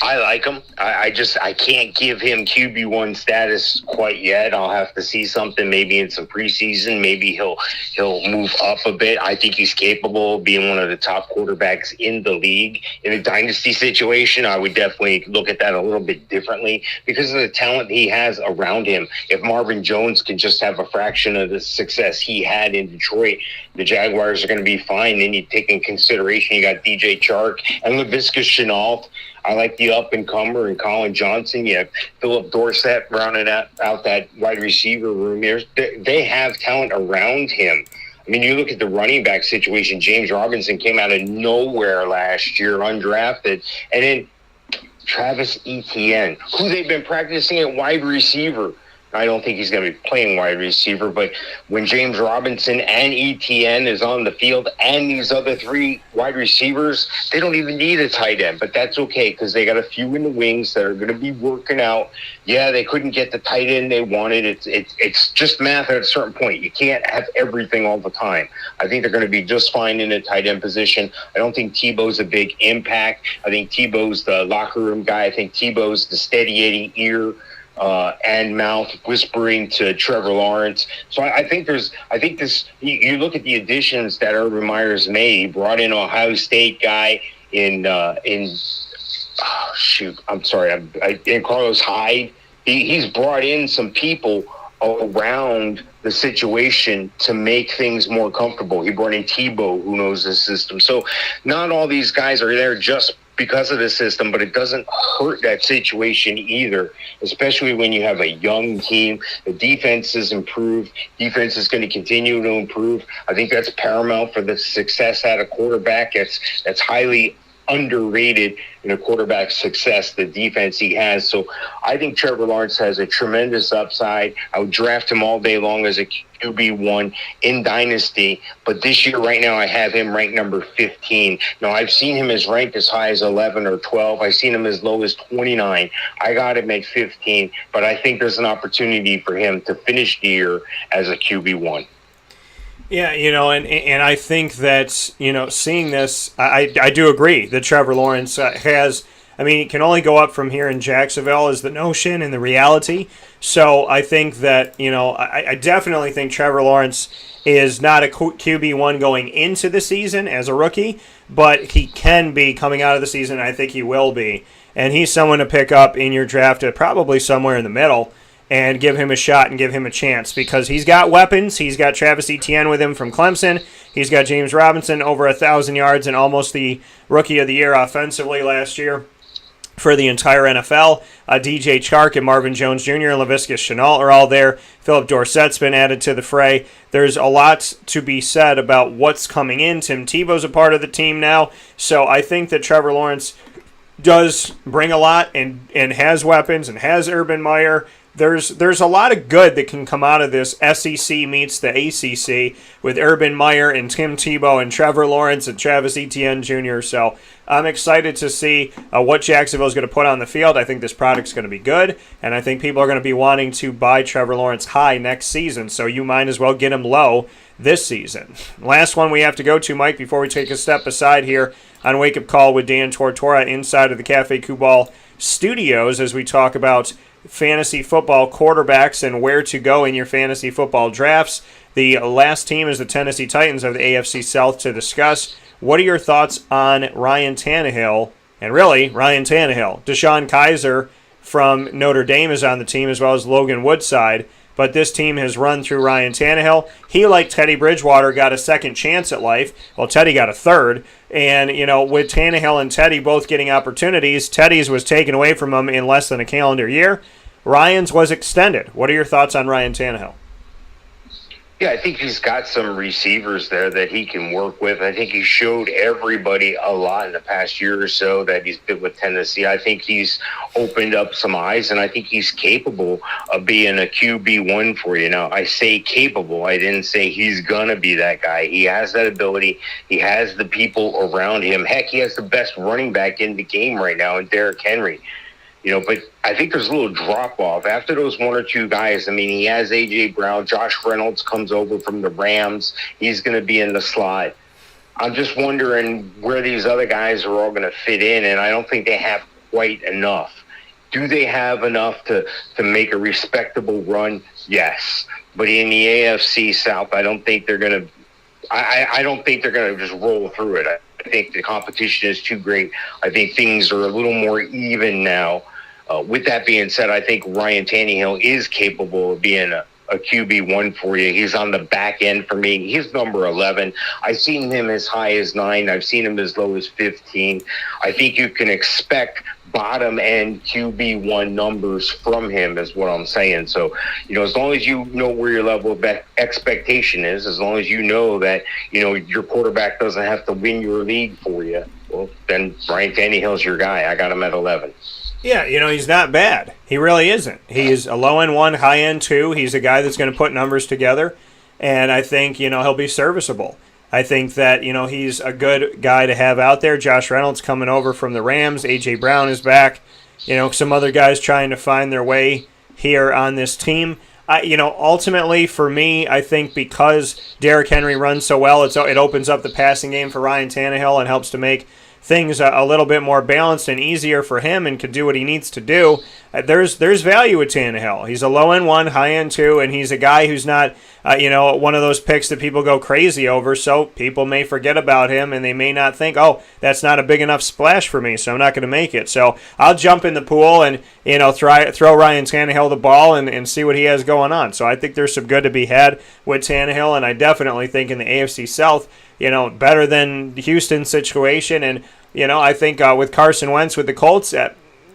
I like him. I can't give him QB1 status quite yet. I'll have to see something maybe in some preseason. Maybe he'll move up a bit. I think he's capable of being one of the top quarterbacks in the league. In a dynasty situation, I would definitely look at that a little bit differently because of the talent he has around him. If Marvin Jones can just have a fraction of the success he had in Detroit, the Jaguars are going to be fine. Then you take in consideration you got DJ Chark and Laviska Shenault. I like the up-and-comer and Colin Johnson. You have Philip Dorsett rounding out that wide receiver room. They have talent around him. I mean, you look at the running back situation. James Robinson came out of nowhere last year, undrafted. And then Travis Etienne, who they've been practicing at wide receiver. I don't think he's going to be playing wide receiver, but when James Robinson and Etienne is on the field and these other three wide receivers, they don't even need a tight end, but that's okay because they got a few in the wings that are going to be working out. Yeah, they couldn't get the tight end they wanted. It's just math at a certain point. You can't have everything all the time. I think they're going to be just fine in a tight end position. I don't think Tebow's a big impact. I think Tebow's the locker room guy. I think Tebow's the steady ear and mouth whispering to Trevor Lawrence. So I think this, you look at the additions that Urban Meyer's made. He brought in Ohio State guy in Carlos Hyde. He's brought in some people around the situation to make things more comfortable. He brought in Tebow, who knows the system. So not all these guys are there just because of the system, but it doesn't hurt that situation either, especially when you have a young team. The defense is improved. Defense is going to continue to improve. I think that's paramount for the success at a quarterback. That's highly underrated in a quarterback's success, the defense he has. So I think Trevor Lawrence has a tremendous upside. I would draft him all day long as a QB1 in Dynasty, but this year right now I have him ranked number 15. Now I've seen him as ranked as high as 11 or 12. I've seen him as low as 29. I got him at 15, but I think there's an opportunity for him to finish the year as a QB1. Yeah, and I think that, seeing this, I do agree that Trevor Lawrence he can only go up from here in Jacksonville is the notion and the reality. So I think that, I definitely think Trevor Lawrence is not a QB1 going into the season as a rookie, but he can be coming out of the season. I think he will be. And he's someone to pick up in your draft at probably somewhere in the middle and give him a shot and give him a chance because he's got weapons. He's got Travis Etienne with him from Clemson. He's got James Robinson over 1,000 yards and almost the Rookie of the Year offensively last year for the entire NFL. DJ Chark and Marvin Jones Jr. and Laviska Shenault are all there. Philip Dorsett's been added to the fray. There's a lot to be said about what's coming in. Tim Tebow's a part of the team now. So I think that Trevor Lawrence does bring a lot and has weapons and has Urban Meyer. There's a lot of good that can come out of this SEC meets the ACC with Urban Meyer and Tim Tebow and Trevor Lawrence and Travis Etienne Jr. So I'm excited to see what Jacksonville is going to put on the field. I think this product's going to be good, and I think people are going to be wanting to buy Trevor Lawrence high next season, so you might as well get him low this season. Last one we have to go to, Mike, before we take a step aside here on Wake Up Call with Dan Tortora inside of the Cafe Kubal studios as we talk about fantasy football quarterbacks and where to go in your fantasy football drafts. The last team is the Tennessee Titans of the AFC South to discuss. What are your thoughts on Ryan Tannehill? And really, Ryan Tannehill. Deshaun Kaiser from Notre Dame is on the team as well as Logan Woodside. But this team has run through Ryan Tannehill. He, like Teddy Bridgewater, got a second chance at life. Well, Teddy got a third. And, with Tannehill and Teddy both getting opportunities, Teddy's was taken away from him in less than a calendar year. Ryan's was extended. What are your thoughts on Ryan Tannehill? Yeah, I think he's got some receivers there that he can work with. I think he showed everybody a lot in the past year or so that he's been with Tennessee. I think he's opened up some eyes, and I think he's capable of being a QB1 for you. Now, I say capable. I didn't say he's going to be that guy. He has that ability. He has the people around him. Heck, he has the best running back in the game right now in Derrick Henry. But I think there's a little drop-off. After those one or two guys, he has A.J. Brown. Josh Reynolds comes over from the Rams. He's going to be in the slot. I'm just wondering where these other guys are all going to fit in, and I don't think they have quite enough. Do they have enough to make a respectable run? Yes. But in the AFC South, I don't think they're going to I don't think they're going to just roll through it. I think the competition is too great. I think things are a little more even now. With that being said, I think Ryan Tannehill is capable of being a QB1 for you. He's on the back end for me. He's number 11. I've seen him as high as 9. I've seen him as low as 15. I think you can expect bottom end QB1 numbers from him is what I'm saying. So, as long as you know where your level of expectation is, as long as you know that, your quarterback doesn't have to win your league for you, well, then Ryan Tannehill's your guy. I got him at 11. Yeah, he's not bad. He really isn't. He's a low-end 1, high-end 2. He's a guy that's going to put numbers together, and I think, he'll be serviceable. I think that, he's a good guy to have out there. Josh Reynolds coming over from the Rams. A.J. Brown is back. Some other guys trying to find their way here on this team. Ultimately, for me, I think because Derrick Henry runs so well, it opens up the passing game for Ryan Tannehill and helps to make things a little bit more balanced and easier for him and can do what he needs to do. There's value with Tannehill. He's a low-end 1, high-end 2, and he's a guy who's not, one of those picks that people go crazy over, so people may forget about him and they may not think, oh, that's not a big enough splash for me, so I'm not going to make it. So I'll jump in the pool and, throw Ryan Tannehill the ball and see what he has going on. So I think there's some good to be had with Tannehill, and I definitely think in the AFC South, better than Houston's situation. And, I think with Carson Wentz with the Colts,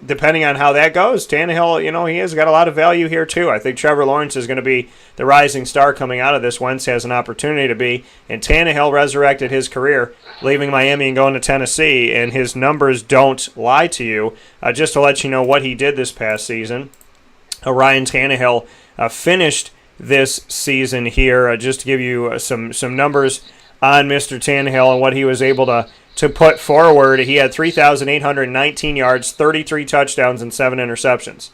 depending on how that goes, Tannehill, he has got a lot of value here too. I think Trevor Lawrence is going to be the rising star coming out of this. Wentz has an opportunity to be. And Tannehill resurrected his career, leaving Miami and going to Tennessee, and his numbers don't lie to you. Just to let you know what he did this past season, Ryan Tannehill finished this season here, just to give you some numbers on Mr. Tannehill and what he was able to put forward. He had 3,819 yards, 33 touchdowns, and 7 interceptions.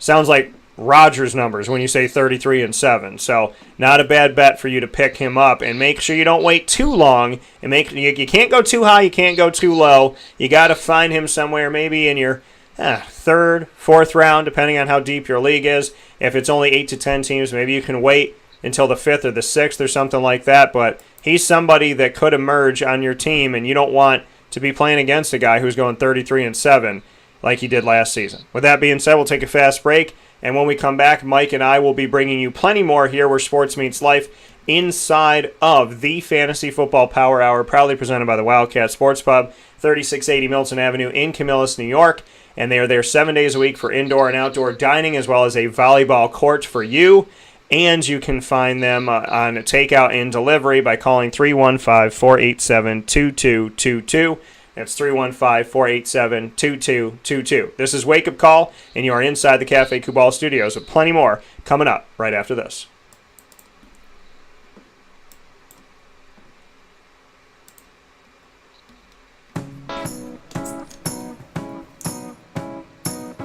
Sounds like Rodgers numbers when you say 33 and 7. So not a bad bet for you to pick him up, and make sure you don't wait too long. And you can't go too high, you can't go too low. You got to find him somewhere, maybe in your third, fourth round, depending on how deep your league is. If it's only 8 to 10 teams, maybe you can wait until the 5th or the 6th or something like that. But he's somebody that could emerge on your team, and you don't want to be playing against a guy who's going 33 and 7 like he did last season. With that being said, we'll take a fast break, and when we come back, Mike and I will be bringing you plenty more here where sports meets life inside of the Fantasy Football Power Hour, proudly presented by the Wildcat Sports Pub, 3680 Milton Avenue in Camillus, New York. And they are there 7 days a week for indoor and outdoor dining, as well as a volleyball court for you. And you can find them on takeout and delivery by calling 315-487-2222. That's 315-487-2222. This is Wake Up Call, and you are inside the Cafe Kubal studios with plenty more coming up right after this.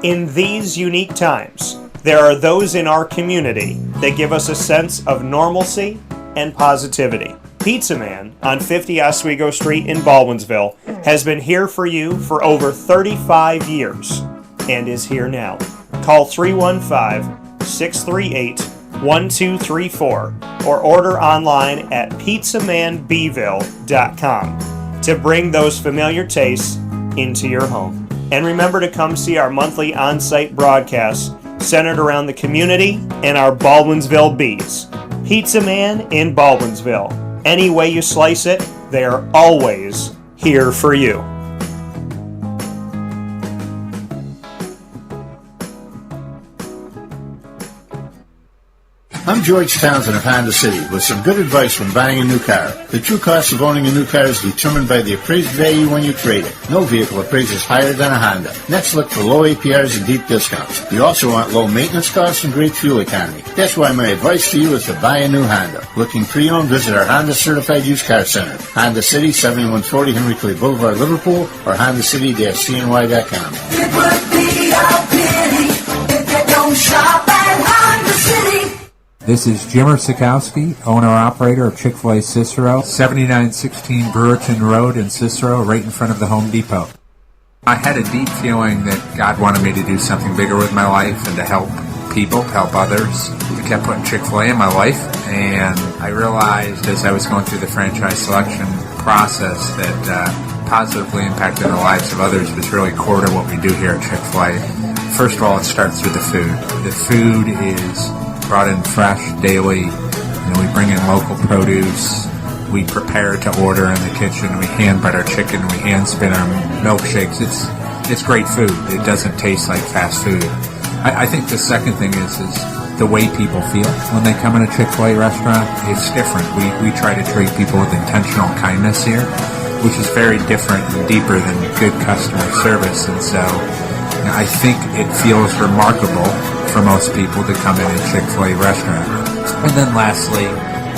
In these unique times, there are those in our community that give us a sense of normalcy and positivity. Pizza Man on 50 Oswego Street in Baldwinsville has been here for you for over 35 years and is here now. Call 315-638-1234 or order online at pizzamanbville.com to bring those familiar tastes into your home. And remember to come see our monthly on-site broadcasts centered around the community and our Baldwinsville Bees. Pizza Man in Baldwinsville. Any way you slice it, they are always here for you. I'm George Townsend of Honda City with some good advice when buying a new car. The true cost of owning a new car is determined by the appraised value when you trade it. No vehicle appraises higher than a Honda. Next, look for low APRs and deep discounts. You also want low maintenance costs and great fuel economy. That's why my advice to you is to buy a new Honda. Looking pre-owned, visit our Honda Certified Used Car Center. Honda City, 7140 Henry Clay Boulevard, Liverpool, or HondaCity-CNY.com. It would be a pity if you don't shop at Honda City. This is Jimmer Sikowski, owner-operator of Chick-fil-A Cicero, 7916 Brewerton Road in Cicero, right in front of the Home Depot. I had a deep feeling that God wanted me to do something bigger with my life and to help people, to help others. I kept putting Chick-fil-A in my life, and I realized as I was going through the franchise selection process that positively impacting the lives of others was really core to what we do here at Chick-fil-A. First of all, it starts with the food. The food is brought in fresh daily. We bring in local produce. We prepare to order in the kitchen. We hand bread our chicken. We hand spin our milkshakes. It's great food. It doesn't taste like fast food. I think the second thing is the way people feel when they come in a Chick-fil-A restaurant. It's different. We try to treat people with intentional kindness here, which is very different and deeper than good customer service. And so I think it feels remarkable for most people to come in a Chick-fil-A restaurant. And then lastly,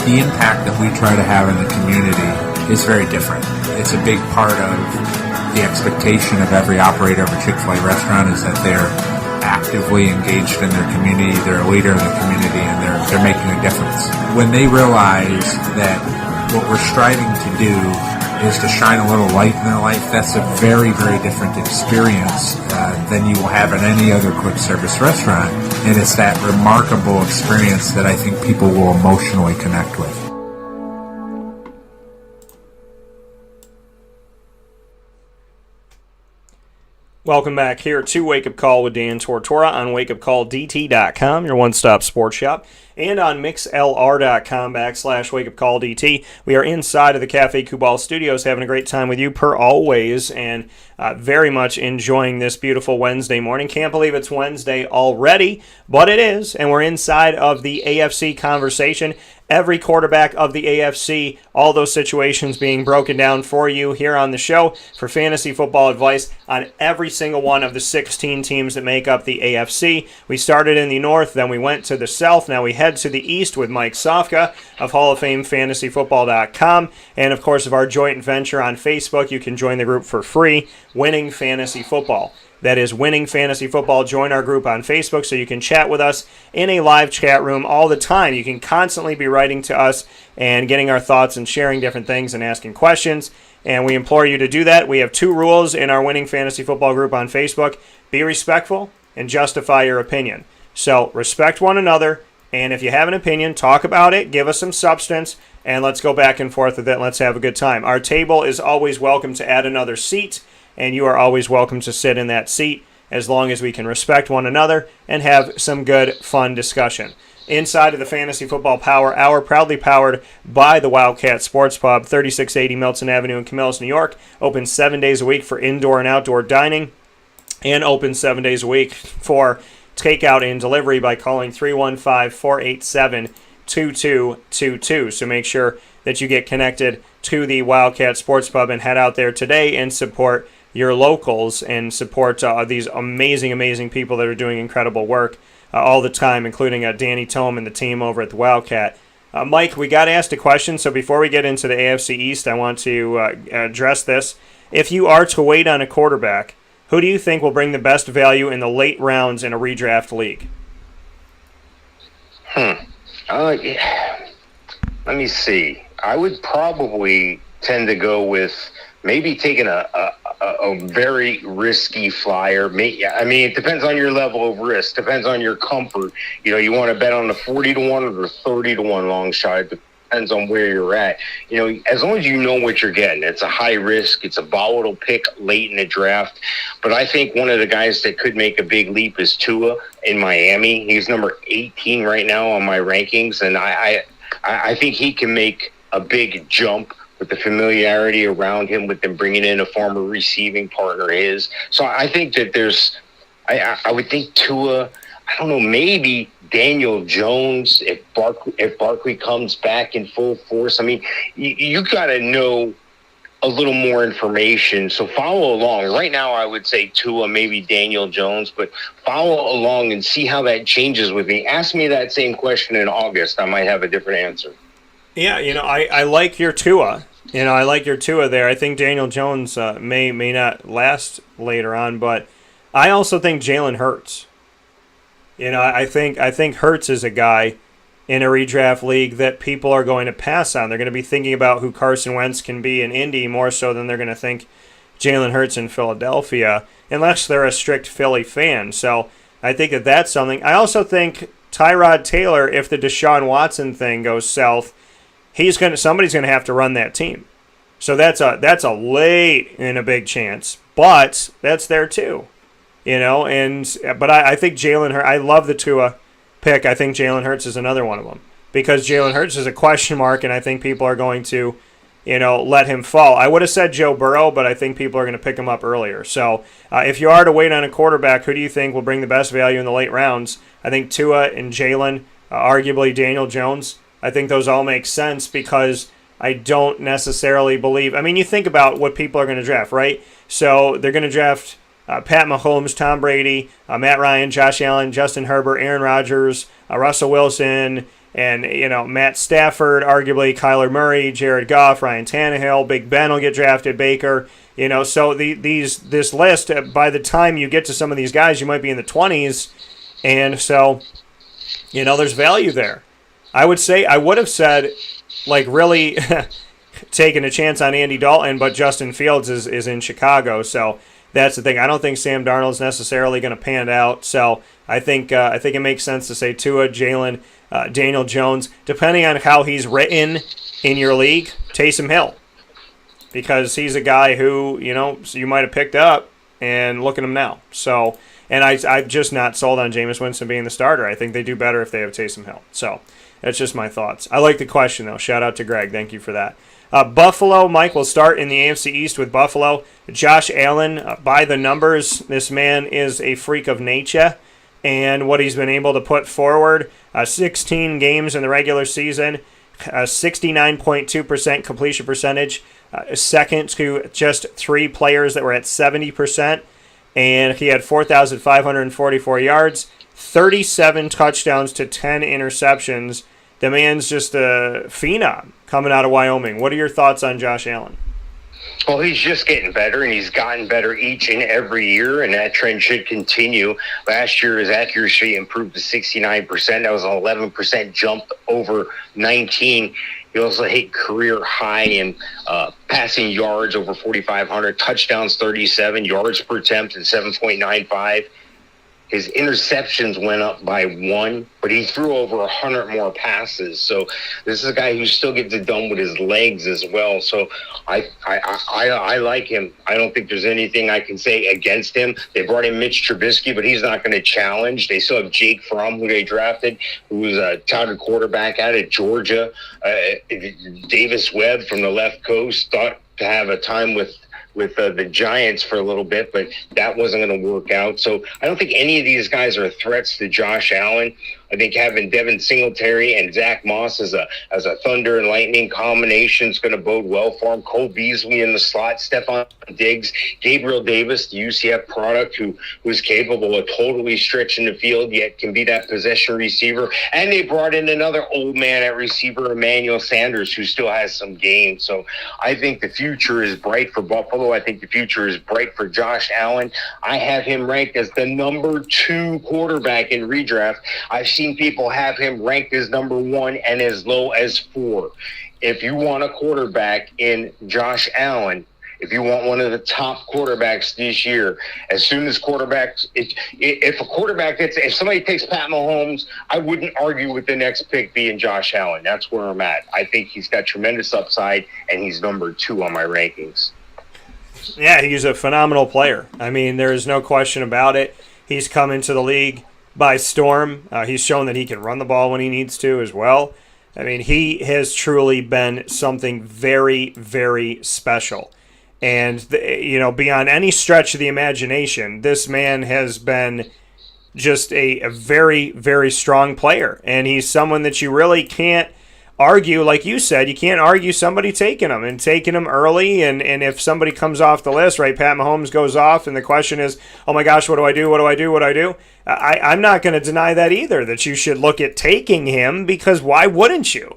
the impact that we try to have in the community is very different. It's a big part of the expectation of every operator of a Chick-fil-A restaurant is that they're actively engaged in their community, they're a leader in the community, and they're making a difference. When they realize that what we're striving to do is to shine a little light in their life, that's a very, very different experience than you will have in any other quick service restaurant. And it's that remarkable experience that I think people will emotionally connect with. Welcome back here to Wake Up Call with Dan Tortora on wakeupcalldt.com, your one-stop sports shop, and on mixlr.com/wakeupcalldt. We are inside of the Cafe Kubal Studios having a great time with you per always, and very much enjoying this beautiful Wednesday morning. Can't believe it's Wednesday already, but it is, and we're inside of the AFC conversation. Every quarterback of the AFC, all those situations being broken down for you here on the show for fantasy football advice on every single one of the 16 teams that make up the AFC. We started in the North, then we went to the South, now we head to the East with Mike Sofka of Hall of Fame FantasyFootball.com, and of course of our joint venture on Facebook. You can join the group for free, Winning Fantasy Football. That is Winning Fantasy Football. Join our group on Facebook so you can chat with us in a live chat room all the time. You can constantly be writing to us and getting our thoughts and sharing different things and asking questions. And we implore you to do that. We have 2 rules in our Winning Fantasy Football group on Facebook. Be respectful and justify your opinion. So respect one another. And if you have an opinion, talk about it. Give us some substance. And let's go back and forth with it. And let's have a good time. Our table is always welcome to add another seat. And you are always welcome to sit in that seat as long as we can respect one another and have some good, fun discussion. Inside of the Fantasy Football Power Hour, proudly powered by the Wildcat Sports Pub, 3680 Milton Avenue in Camillus, New York. Open 7 days a week for indoor and outdoor dining, and open 7 days a week for takeout and delivery by calling 315-487-2222. So make sure that you get connected to the Wildcat Sports Pub and head out there today and support your locals and support these amazing, amazing people that are doing incredible work all the time, including Danny Tome and the team over at the Wildcat. Mike, we got asked a question, so before we get into the AFC East, I want to address this. If you are to wait on a quarterback, who do you think will bring the best value in the late rounds in a redraft league? Let me see. I would probably tend to go with maybe taking a very risky flyer. It depends on your level of risk. Depends on your comfort. You want to bet on the 40-1 or the 30-1 long shot. It depends on where you're at. As long as you know what you're getting. It's a high risk. It's a volatile pick late in the draft. But I think one of the guys that could make a big leap is Tua in Miami. He's number 18 right now on my rankings, and I think he can make a big jump with the familiarity around him, with them bringing in a former receiving partner of his. So I think that I would think Tua, I don't know, maybe Daniel Jones if Barkley comes back in full force. You got to know a little more information. So follow along. Right now, I would say Tua, maybe Daniel Jones, but follow along and see how that changes with me. Ask me that same question in August. I might have a different answer. Yeah, I like your Tua. I like your Tua there. I think Daniel Jones may not last later on, but I also think Jalen Hurts. I think Hurts is a guy in a redraft league that people are going to pass on. They're going to be thinking about who Carson Wentz can be in Indy more so than they're going to think, Jalen Hurts in Philadelphia unless they're a strict Philly fan. So I think that that's something. I also think Tyrod Taylor, if the Deshaun Watson thing goes south, somebody's gonna have to run that team. So that's a late and a big chance, but that's there too, But I think Jalen Hurts. I love the Tua pick. I think Jalen Hurts is another one of them because Jalen Hurts is a question mark, and I think people are going to, let him fall. I would have said Joe Burrow, but I think people are going to pick him up earlier. So if you are to wait on a quarterback, who do you think will bring the best value in the late rounds? I think Tua and Jalen, arguably Daniel Jones. I think those all make sense because I don't necessarily believe. I mean, you think about what people are going to draft, right? So they're going to draft Pat Mahomes, Tom Brady, Matt Ryan, Josh Allen, Justin Herbert, Aaron Rodgers, Russell Wilson, and Matt Stafford, arguably Kyler Murray, Jared Goff, Ryan Tannehill, Big Ben will get drafted, Baker. So this list, by the time you get to some of these guys, you might be in the 20s, and so there's value there. I would have said, really taking a chance on Andy Dalton, but Justin Fields is in Chicago, so that's the thing. I don't think Sam Darnold's necessarily going to pan out, so I think it makes sense to say Tua, Jalen, Daniel Jones, depending on how he's written in your league, Taysom Hill, because he's a guy who you might have picked up, and look at him now. So, and I'm just not sold on Jameis Winston being the starter. I think they do better if they have Taysom Hill. So that's just my thoughts. I like the question, though. Shout out to Greg. Thank you for that. Buffalo, Mike, will start in the AFC East with Buffalo. Josh Allen, by the numbers, this man is a freak of nature. And what he's been able to put forward, 16 games in the regular season, 69.2% completion percentage, second to just 3 players that were at 70%. And he had 4,544 yards, 37 touchdowns to 10 interceptions. The man's just a phenom coming out of Wyoming. What are your thoughts on Josh Allen? Well, he's just getting better, and he's gotten better each and every year, and that trend should continue. Last year, his accuracy improved to 69%. That was an 11% jump over 19. He also hit career high in passing yards over 4,500, touchdowns 37, yards per attempt at 7.95. His interceptions went up by 1, but he threw over 100 more passes. So this is a guy who still gets it done with his legs as well. So I like him. I don't think there's anything I can say against him. They brought in Mitch Trubisky, but he's not going to challenge. They still have Jake Fromm, who they drafted, who was a touted quarterback out of Georgia. Davis Webb from the left coast thought to have a time with the Giants for a little bit, but that wasn't going to work out. So I don't think any of these guys are threats to Josh Allen. I think having Devin Singletary and Zach Moss as a thunder and lightning combination is going to bode well for him. Cole Beasley in the slot, Stephon Diggs, Gabriel Davis, the UCF product who is capable of totally stretching the field, yet can be that possession receiver. And they brought in another old man at receiver, Emmanuel Sanders, who still has some game. So I think the future is bright for Buffalo. I think the future is bright for Josh Allen. I have him ranked as the number 2 quarterback in redraft. I've seen people have him ranked as number 1 and as low as 4. If you want a quarterback in Josh Allen, if you want one of the top quarterbacks this year, as soon as quarterbacks, if somebody takes Pat Mahomes, I wouldn't argue with the next pick being Josh Allen. That's where I'm at. I think he's got tremendous upside, and he's number 2 on my rankings. Yeah, he's a phenomenal player. I mean, there is no question about it. He's come into the league by storm. He's shown that he can run the ball when he needs to as well. I mean, he has truly been something very, very special. And, beyond any stretch of the imagination, this man has been just a very, very strong player. And he's someone that you really can't argue, like you said, you can't argue somebody taking him early. And if somebody comes off the list, right, Pat Mahomes goes off, and the question is, oh my gosh, what do I do? I'm not going to deny that either, that you should look at taking him, because why wouldn't you?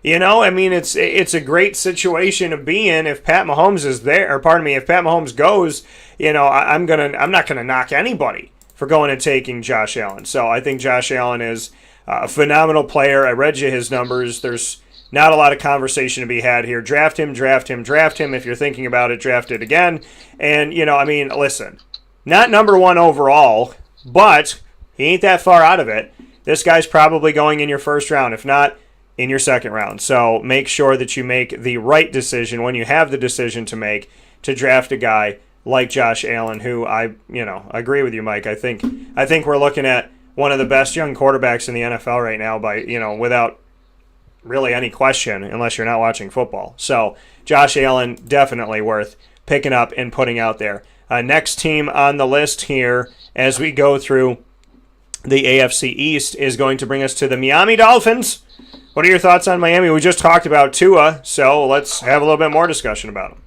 I mean, it's a great situation to be in if Pat Mahomes is there, or pardon me, if Pat Mahomes goes, I'm not gonna knock anybody for going and taking Josh Allen. So I think Josh Allen is a phenomenal player. I read you his numbers. There's not a lot of conversation to be had here. Draft him, draft him, draft him. If you're thinking about it, draft it again. And, listen, not number 1 overall, but he ain't that far out of it. This guy's probably going in your first round, if not in your second round. So make sure that you make the right decision when you have the decision to make to draft a guy like Josh Allen, who I agree with you, Mike. I think we're looking at one of the best young quarterbacks in the NFL right now without really any question, unless you're not watching football. So Josh Allen, definitely worth picking up and putting out there. Next team on the list here as we go through the AFC East is going to bring us to the Miami Dolphins. What are your thoughts on Miami? We just talked about Tua, so let's have a little bit more discussion about him.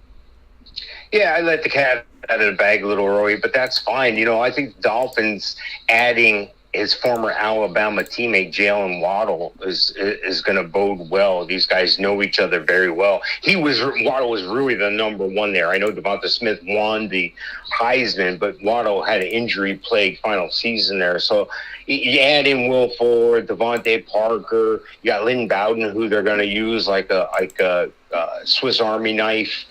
Yeah, I let the cat out of the bag a little early, but that's fine. I think the Dolphins adding his former Alabama teammate Jalen Waddle is going to bode well. These guys know each other very well. Waddle was really the number 1 there. I know Devonta Smith won the Heisman, but Waddle had an injury-plagued final season there. So you add in Will Ford, Devontae Parker. You got Lynn Bowden, who they're going to use like a Swiss Army knife.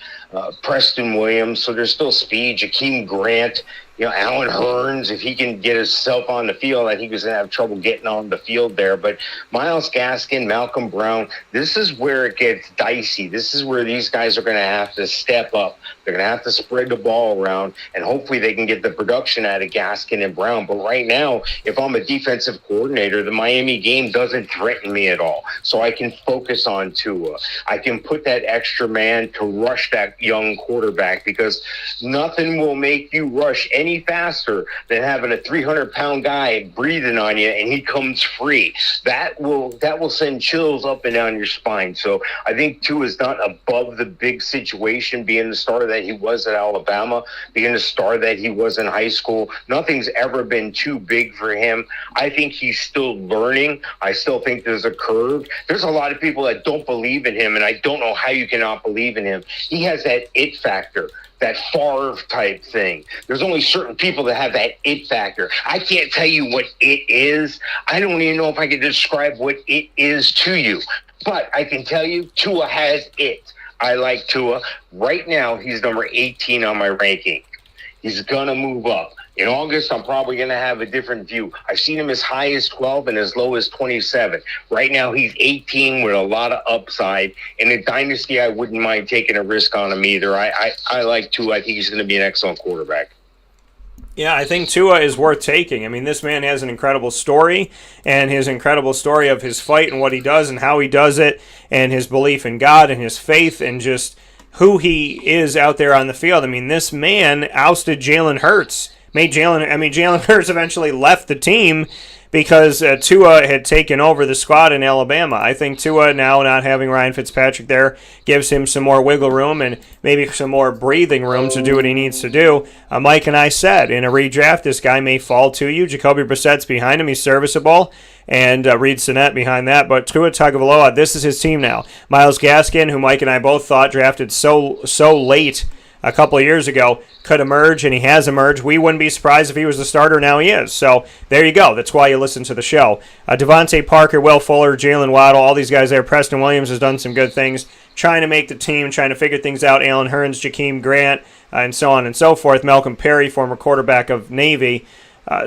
Preston Williams, so there's still speed. Jakeem Grant, Alan Hearns, if he can get himself on the field, I think he's going to have trouble getting on the field there. But Myles Gaskin, Malcolm Brown, this is where it gets dicey. This is where these guys are going to have to step up. They're going to have to spread the ball around, and hopefully they can get the production out of Gaskin and Brown. But right now, if I'm a defensive coordinator, the Miami game doesn't threaten me at all. So I can focus on Tua. I can put that extra man to rush that young quarterback, because nothing will make you rush any faster than having a 300-pound guy breathing on you and he comes free. That will send chills up and down your spine. So I think Tua is not above the big situation, being the star that he was at Alabama, being the star that he was in high school. Nothing's ever been too big for him. I think he's still learning. I still think there's a curve. There's a lot of people that don't believe in him, and I don't know how you cannot believe in him. He has that it factor, that Favre type thing. There's only certain people that have that it factor. I can't tell you what it is. I don't even know if I can describe what it is to you. But I can tell you, Tua has it. I like Tua. Right now, he's number 18 on my ranking. He's going to move up. In August, I'm probably going to have a different view. I've seen him as high as 12 and as low as 27. Right now, he's 18 with a lot of upside. In a dynasty, I wouldn't mind taking a risk on him either. I like Tua. I think he's going to be an excellent quarterback. Yeah, I think Tua is worth taking. I mean, this man has an incredible story, and his incredible story of his fight and what he does and how he does it, and his belief in God and his faith and just who he is out there on the field. I mean, this man ousted Jalen Hurts. Jalen Hurts eventually left the team because Tua had taken over the squad in Alabama. I think Tua, now not having Ryan Fitzpatrick there, gives him some more wiggle room and maybe some more breathing room to do what he needs to do. Mike and I said, in a redraft, this guy may fall to you. Jacoby Brissett's behind him. He's serviceable. And Reed Sinnett behind that. But Tua Tagovailoa, this is his team now. Myles Gaskin, who Mike and I both thought drafted so late a couple of years ago, could emerge, and he has emerged. We wouldn't be surprised if he was the starter. Now he is. So there you go. That's why you listen to the show. Devontae Parker, Will Fuller, Jalen Waddle, all these guys there. Preston Williams has done some good things, trying to make the team, trying to figure things out. Alan Hearns, Jakeem Grant, and so on and so forth. Malcolm Perry, former quarterback of Navy.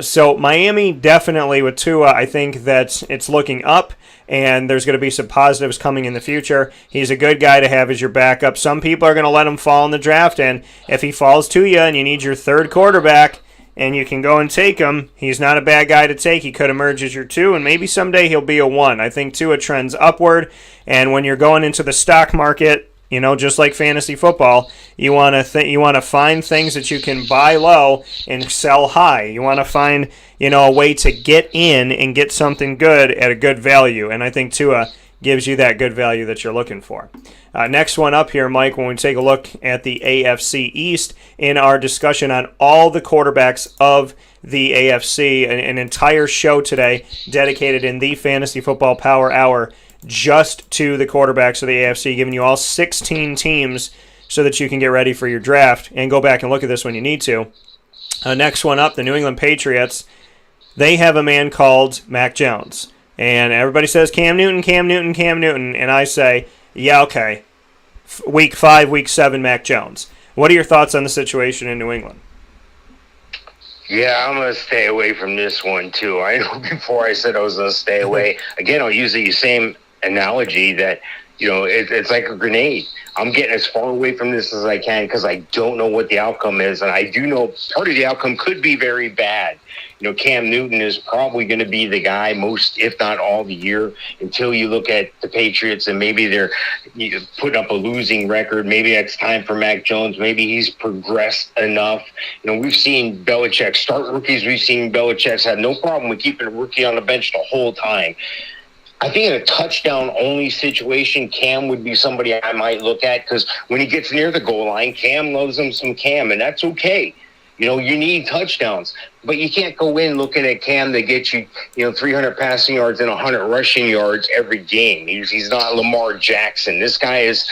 So Miami definitely with Tua, I think that it's looking up, and there's going to be some positives coming in the future. He's a good guy to have as your backup. Some people are going to let him fall in the draft, and if he falls to you and you need your third quarterback and you can go and take him, he's not a bad guy to take. He could emerge as your 2, and maybe someday he'll be a 1. I think Tua trends upward, and when you're going into the stock market, just like fantasy football, you want to find things that you can buy low and sell high. You want to find, a way to get in and get something good at a good value. And I think Tua gives you that good value that you're looking for. Next one up here, Mike, when we take a look at the AFC East in our discussion on all the quarterbacks of the AFC, an entire show today dedicated in the Fantasy Football Power Hour just to the quarterbacks of the AFC, giving you all 16 teams so that you can get ready for your draft and go back and look at this when you need to. Next one up, the New England Patriots. They have a man called Mac Jones. And everybody says Cam Newton, Cam Newton, Cam Newton. And I say, yeah, okay. Week 5, Week 7, Mac Jones. What are your thoughts on the situation in New England? Yeah, I'm going to stay away from this one, too. I know before I said I was going to stay away. Again, I'll use the same analogy that, it's like a grenade. I'm getting as far away from this as I can because I don't know what the outcome is. And I do know part of the outcome could be very bad. Cam Newton is probably going to be the guy most, if not all, the year until you look at the Patriots and maybe they're putting up a losing record. Maybe it's time for Mac Jones. Maybe he's progressed enough. We've seen Belichick start rookies. We've seen Belichick's had no problem with keeping a rookie on the bench the whole time. I think in a touchdown-only situation, Cam would be somebody I might look at because when he gets near the goal line, Cam loves him some Cam, and that's okay. You need touchdowns, but you can't go in looking at Cam that gets you, 300 passing yards and 100 rushing yards every game. He's not Lamar Jackson. This guy is,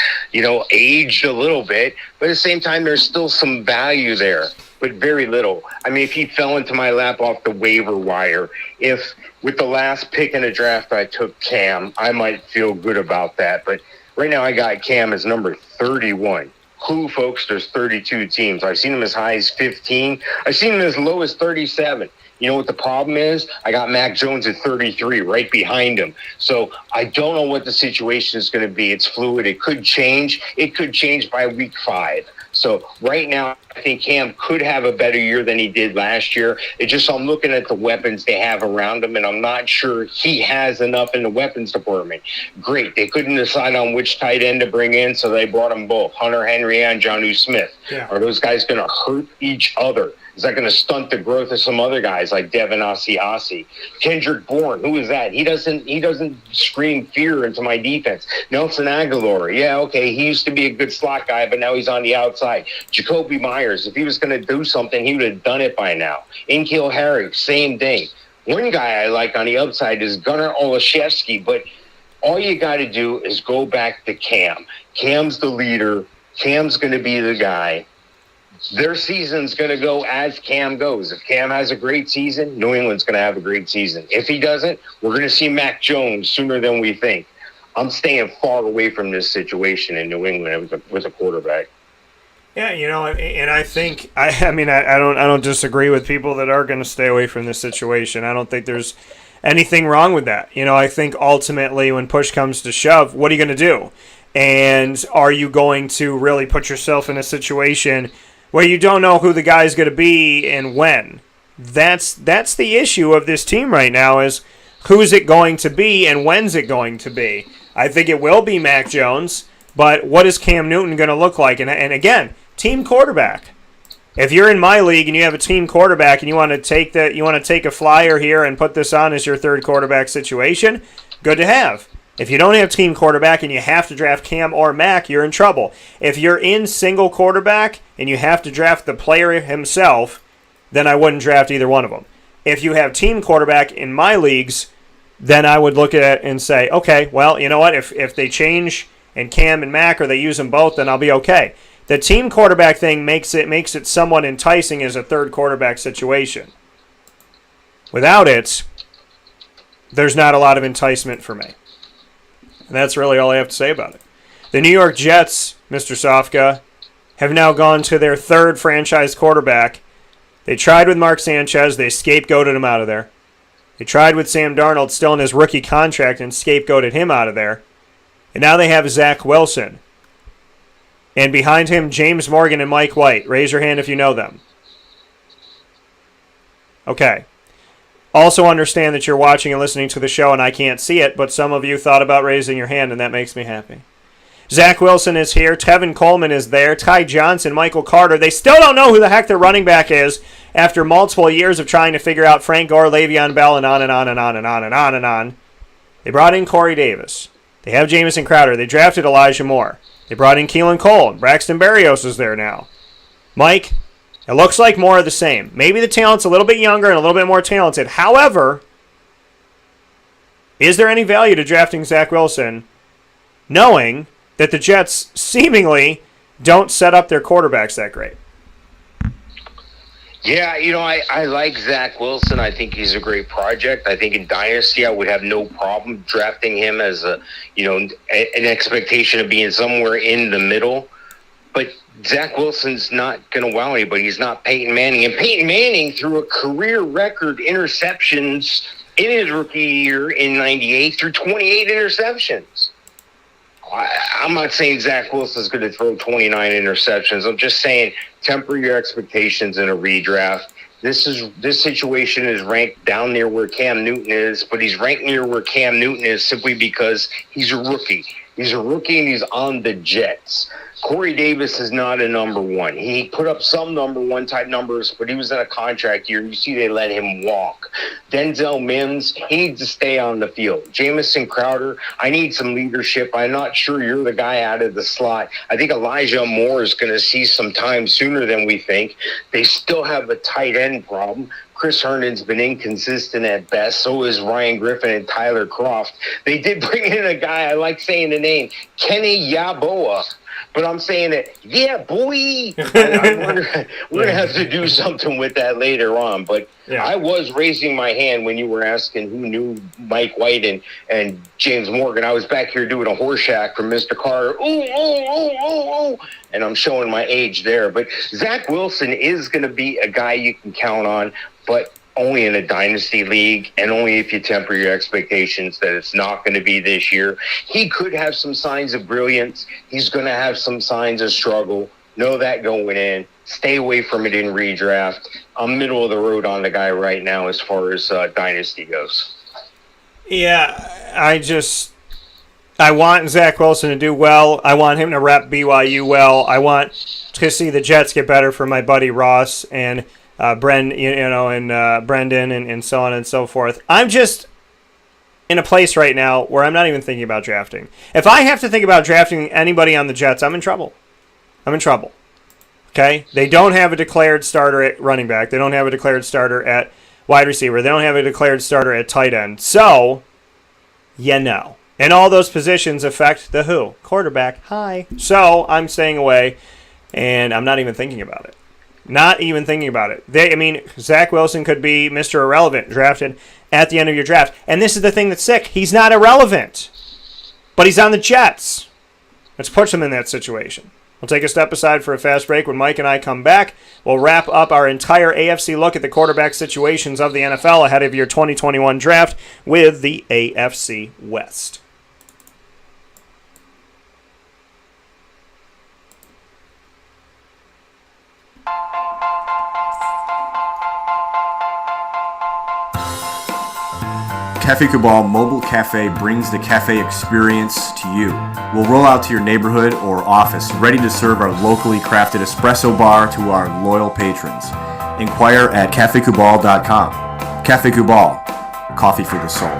aged a little bit, but at the same time, there's still some value there, but very little. I mean, if he fell into my lap off the waiver wire, if with the last pick in the draft I took Cam, I might feel good about that. But right now I got Cam as number 31. Who, folks? There's 32 teams. I've seen them as high as 15. I've seen them as low as 37. You know what the problem is? I got Mac Jones at 33 right behind him. So I don't know what the situation is going to be. It's fluid. It could change. It could change by week 5. So right now, I think Cam could have a better year than he did last year. I'm looking at the weapons they have around him, and I'm not sure he has enough in the weapons department. Great. They couldn't decide on which tight end to bring in, so they brought them both, Hunter Henry and Jonnu Smith. Yeah. Are those guys going to hurt each other? Is that going to stunt the growth of some other guys like Devin Asiasi? Kendrick Bourne, who is that? He doesn't scream fear into my defense. Nelson Aguilar, yeah, okay, he used to be a good slot guy, but now he's on the outside. Jacoby Myers, if he was going to do something, he would have done it by now. N'Keal Harry, same thing. One guy I like on the outside is Gunnar Olszewski, but all you got to do is go back to Cam. Cam's the leader. Cam's going to be the guy. Their season's going to go as Cam goes. If Cam has a great season, New England's going to have a great season. If he doesn't, we're going to see Mac Jones sooner than we think. I'm staying far away from this situation in New England with a quarterback. Yeah, and I think I don't disagree with people that are going to stay away from this situation. I don't think there's anything wrong with that. I think ultimately when push comes to shove, what are you going to do? And are you going to really put yourself in a situation where you don't know who the guy's going to be and when? That's the issue of this team right now is who's it going to be and when's it going to be? I think it will be Mac Jones, but what is Cam Newton going to look like? And again, team quarterback. If you're in my league and you have a team quarterback and you want to take a flyer here and put this on as your third quarterback situation, good to have. If you don't have team quarterback and you have to draft Cam or Mac, you're in trouble. If you're in single quarterback and you have to draft the player himself, then I wouldn't draft either one of them. If you have team quarterback in my leagues, then I would look at it and say, okay, well, you know what? If they change and Cam and Mac or they use them both, then I'll be okay. The team quarterback thing makes it somewhat enticing as a third quarterback situation. Without it, there's not a lot of enticement for me. And that's really all I have to say about it. The New York Jets, Mr. Sofka, have now gone to their third franchise quarterback. They tried with Mark Sanchez. They scapegoated him out of there. They tried with Sam Darnold still in his rookie contract and scapegoated him out of there. And now they have Zach Wilson. And behind him, James Morgan and Mike White. Raise your hand if you know them. Okay. Also understand that you're watching and listening to the show and I can't see it, but some of you thought about raising your hand and that makes me happy. Zach Wilson is here. Tevin Coleman is there. Ty Johnson, Michael Carter. They still don't know who the heck their running back is after multiple years of trying to figure out Frank Gore, Le'Veon Bell, and on and on and on and on and on and on. They brought in Corey Davis. They have Jamison Crowder. They drafted Elijah Moore. They brought in Keelan Cole. Braxton Berrios is there now. Mike, it looks like more of the same. Maybe the talent's a little bit younger and a little bit more talented. However, is there any value to drafting Zach Wilson knowing that the Jets seemingly don't set up their quarterbacks that great? Yeah, I like Zach Wilson. I think he's a great project. I think in Dynasty, I would have no problem drafting him as an expectation of being somewhere in the middle. But Zach Wilson's not going to wow anybody. He's not Peyton Manning. And Peyton Manning threw a career record interceptions in his rookie year in 98 through 28 interceptions. I'm not saying Zach Wilson's going to throw 29 interceptions. I'm just saying temper your expectations in a redraft. This situation is ranked down near where Cam Newton is, but he's ranked near where Cam Newton is simply because he's a rookie. He's a rookie and he's on the Jets. Corey Davis is not a number one. He put up some number one type numbers, but he was in a contract year. You see they let him walk. Denzel Mims, he needs to stay on the field. Jamison Crowder, I need some leadership. I'm not sure you're the guy out of the slot. I think Elijah Moore is going to see some time sooner than we think. They still have a tight end problem. Chris Herndon's been inconsistent at best. So is Ryan Griffin and Tyler Kroft. They did bring in a guy, I like saying the name, Kenny Yaboa. But I'm saying that, yeah, boy, we're going to have to do something with that later on. But I was raising my hand when you were asking who knew Mike White and James Morgan. I was back here doing a Horseshack from Mr. Carter. Ooh. And I'm showing my age there. But Zach Wilson is going to be a guy you can count on, but only in a dynasty league, and only if you temper your expectations that it's not going to be this year. He could have some signs of brilliance. He's going to have some signs of struggle. Know that going in. Stay away from it in redraft. I'm middle of the road on the guy right now as far as dynasty goes. Yeah, I want Zach Wilson to do well. I want him to rep BYU well. I want to see the Jets get better for my buddy Ross and Brendan and so on and so forth. I'm just in a place right now where I'm not even thinking about drafting. If I have to think about drafting anybody on the Jets, I'm in trouble. Okay? They don't have a declared starter at running back. They don't have a declared starter at wide receiver. They don't have a declared starter at tight end. So, and all those positions affect the who? Quarterback. Hi. So, I'm staying away, and I'm not even thinking about it. Not even thinking about it. Zach Wilson could be Mr. Irrelevant, drafted at the end of your draft. And this is the thing that's sick. He's not irrelevant, but he's on the Jets. Let's push him in that situation. We'll take a step aside for a fast break. When Mike and I come back, we'll wrap up our entire AFC look at the quarterback situations of the NFL ahead of your 2021 draft with the AFC West. Cafe Cabal Mobile Cafe brings the cafe experience to you. We'll roll out to your neighborhood or office, ready to serve our locally crafted espresso bar to our loyal patrons. Inquire at cafecabal.com. Cafe Cabal, coffee for the soul.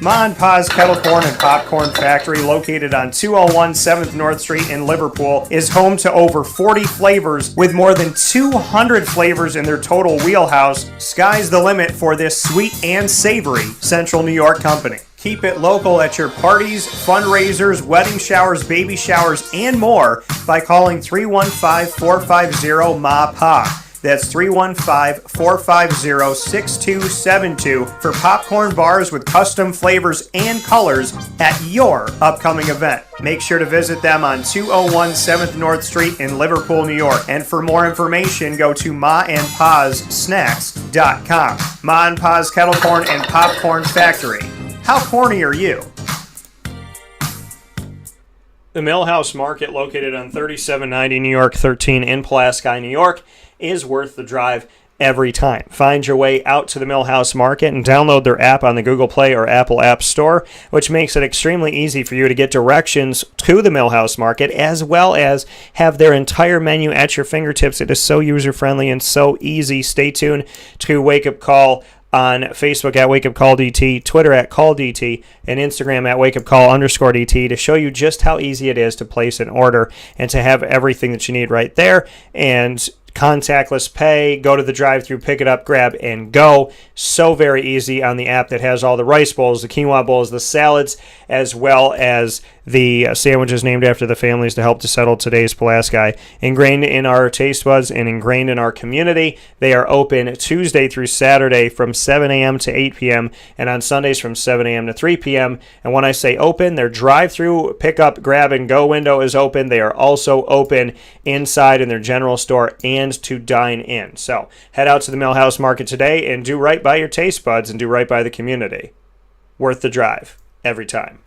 Ma and Pa's Kettle Corn and Popcorn Factory, located on 201 7th North Street in Liverpool, is home to over 40 flavors with more than 200 flavors in their total wheelhouse. Sky's the limit for this sweet and savory Central New York company. Keep it local at your parties, fundraisers, wedding showers, baby showers, and more by calling 315-450-MA-PA. That's 315-450-6272 for popcorn bars with custom flavors and colors at your upcoming event. Make sure to visit them on 201 7th North Street in Liverpool, New York. And for more information, go to maandpassnacks.com. Ma and Pa's Kettle Corn and Popcorn Factory. How corny are you? The Millhouse Market, located on 3790 New York 13 in Pulaski, New York, is worth the drive every time. Find your way out to the Millhouse Market and download their app on the Google Play or Apple App Store, which makes it extremely easy for you to get directions to the Millhouse Market, as well as have their entire menu at your fingertips. It is so user-friendly and so easy. Stay tuned to Wake Up Call on Facebook at Wake Up Call DT, Twitter at Call DT, and Instagram at Wake Up Call _DT to show you just how easy it is to place an order and to have everything that you need right there. And contactless pay, go to the drive-thru, pick it up, grab, and go. So very easy on the app that has all the rice bowls, the quinoa bowls, the salads, as well as the sandwiches named after the families to help to settle today's Pulaski. Ingrained in our taste buds and ingrained in our community, they are open Tuesday through Saturday from 7 a.m. to 8 p.m. and on Sundays from 7 a.m. to 3 p.m. And when I say open, their drive-through, pick-up, grab, and go window is open. They are also open inside in their general store and to dine in. So head out to the Millhouse Market today and do right by your taste buds and do right by the community. Worth the drive every time.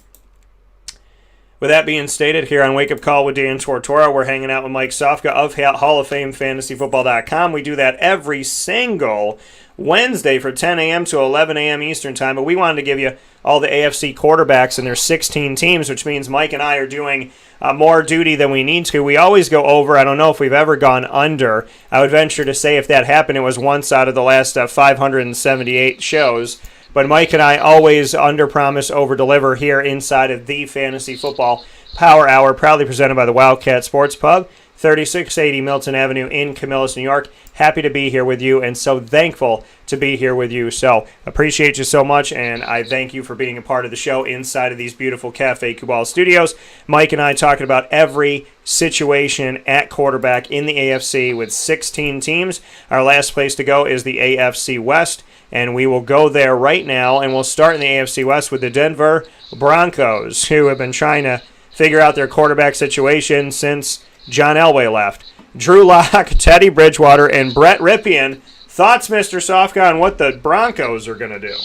With that being stated, here on Wake Up Call with Dan Tortora, we're hanging out with Mike Sofka of Hall of Fame FantasyFootball.com. We do that every single Wednesday from 10 a.m. to 11 a.m. Eastern Time, but we wanted to give you all the AFC quarterbacks and their 16 teams, which means Mike and I are doing more duty than we need to. We always go over. I don't know if we've ever gone under. I would venture to say if that happened, it was once out of the last 578 shows. But Mike and I always under-promise, over-deliver here inside of the Fantasy Football Power Hour, proudly presented by the Wildcat Sports Pub, 3680 Milton Avenue in Camillus, New York. Happy to be here with you and so thankful to be here with you. So appreciate you so much, and I thank you for being a part of the show inside of these beautiful Cafe Kubal studios. Mike and I talking about every situation at quarterback in the AFC with 16 teams. Our last place to go is the AFC West, and we will go there right now, and we'll start in the AFC West with the Denver Broncos, who have been trying to figure out their quarterback situation since John Elway left. Drew Lock, Teddy Bridgewater, and Brett Ripien. Thoughts, Mr. Sofka, on what the Broncos are going to do?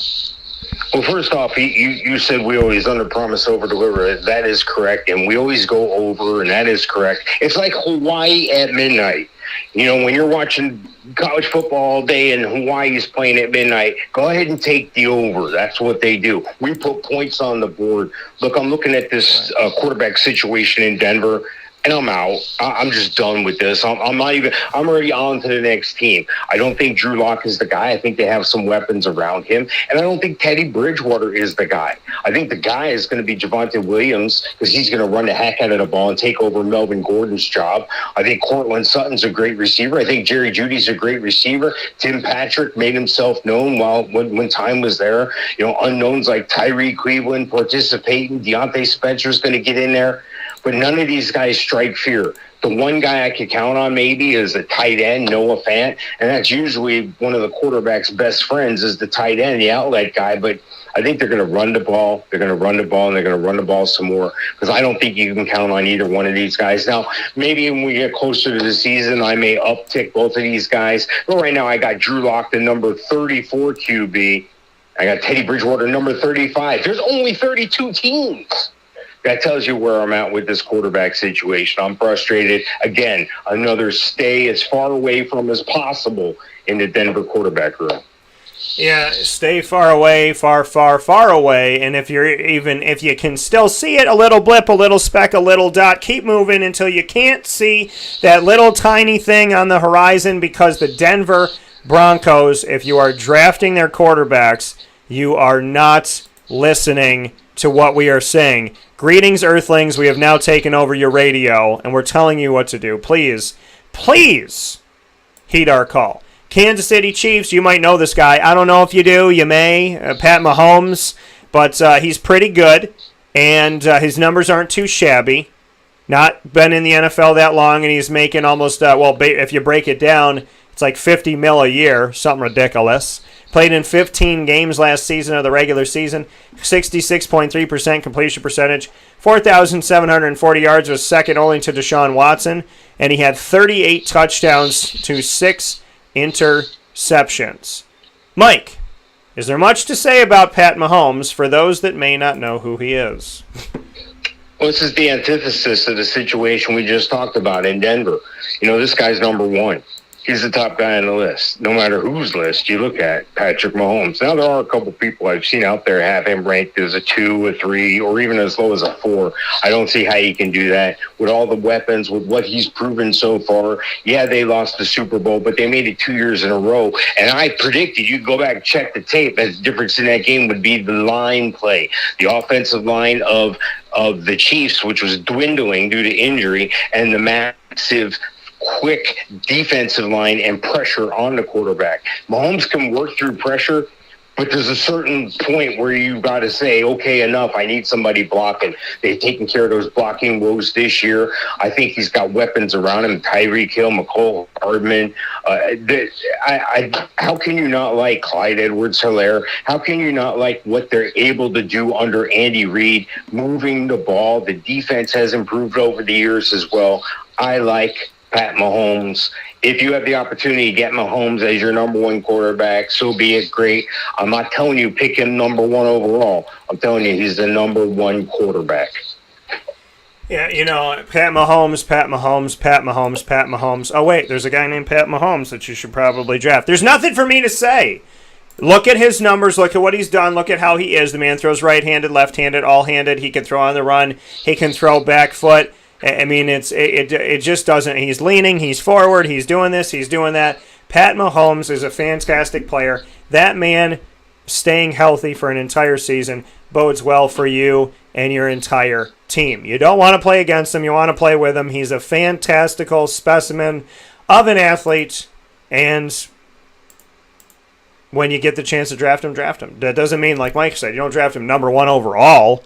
Well, first off, you said we always under-promise, over-deliver. That is correct, and we always go over, and that is correct. It's like Hawaii at midnight. You know, when you're watching college football all day and Hawaii's playing at midnight, go ahead and take the over. That's what they do. We put points on the board. Look, I'm looking at this quarterback situation in Denver, and I'm out. I'm just done with this. I'm already on to the next team. I don't think Drew Lock is the guy. I think they have some weapons around him. And I don't think Teddy Bridgewater is the guy. I think the guy is going to be Javonte Williams because he's going to run the heck out of the ball and take over Melvin Gordon's job. I think Cortland Sutton's a great receiver. I think Jerry Jeudy's a great receiver. Tim Patrick made himself known when time was there. You know, unknowns like Tyree Cleveland participating. Deontay Spencer's going to get in there. But none of these guys strike fear. The one guy I could count on maybe is the tight end, Noah Fant, and that's usually one of the quarterback's best friends is the tight end, the outlet guy. But I think they're going to run the ball. They're going to run the ball, and they're going to run the ball some more because I don't think you can count on either one of these guys. Now, maybe when we get closer to the season, I may uptick both of these guys. But right now, I got Drew Lock, the number 34 QB. I got Teddy Bridgewater, number 35. There's only 32 teams. That tells you where I'm at with this quarterback situation. I'm frustrated. Again, another stay as far away from as possible in the Denver quarterback room. Yeah, stay far away, far, far, far away. And if you can still see it, a little blip, a little speck, a little dot, keep moving until you can't see that little tiny thing on the horizon, because the Denver Broncos, if you are drafting their quarterbacks, you are not listening to what we are saying. Greetings, Earthlings. We have now taken over your radio, and we're telling you what to do. Please, please heed our call. Kansas City Chiefs, you might know this guy. I don't know if you do. You may. Pat Mahomes, but he's pretty good, and his numbers aren't too shabby. Not been in the NFL that long, and he's making almost, if you break it down, it's like $50 million a year, something ridiculous. Played in 15 games last season of the regular season, 66.3% completion percentage, 4,740 yards, was second only to Deshaun Watson, and he had 38 touchdowns to 6 interceptions. Mike, is there much to say about Pat Mahomes for those that may not know who he is? Well, this is the antithesis of the situation we just talked about in Denver. You know, this guy's number one. He's the top guy on the list. No matter whose list you look at, Patrick Mahomes. Now, there are a couple people I've seen out there have him ranked as a 2, a 3, or even as low as a 4. I don't see how you can do that with all the weapons, with what he's proven so far. Yeah, they lost the Super Bowl, but they made it 2 years in a row. And I predicted, you go back and check the tape, that the difference in that game would be the line play. The offensive line of the Chiefs, which was dwindling due to injury, and the massive quick defensive line and pressure on the quarterback. Mahomes can work through pressure, but there's a certain point where you've got to say, okay, enough. I need somebody blocking. They've taken care of those blocking woes this year. I think he's got weapons around him. Tyreek Hill, McCole Hardman. How can you not like Clyde Edwards-Helaire? How can you not like what they're able to do under Andy Reid, moving the ball? The defense has improved over the years as well. I like Pat Mahomes. If you have the opportunity to get Mahomes as your number one quarterback, so be it. Great. I'm not telling you pick him number one overall. I'm telling you he's the number one quarterback. Yeah, Pat Mahomes, Pat Mahomes, Pat Mahomes, Pat Mahomes. Oh, wait, there's a guy named Pat Mahomes that you should probably draft. There's nothing for me to say. Look at his numbers. Look at what he's done. Look at how he is. The man throws right-handed, left-handed, all-handed. He can throw on the run. He can throw back foot. I mean, it just doesn't. He's leaning. He's forward. He's doing this. He's doing that. Pat Mahomes is a fantastic player. That man staying healthy for an entire season bodes well for you and your entire team. You don't want to play against him. You want to play with him. He's a fantastical specimen of an athlete, and when you get the chance to draft him, draft him. That doesn't mean, like Mike said, you don't draft him number one overall.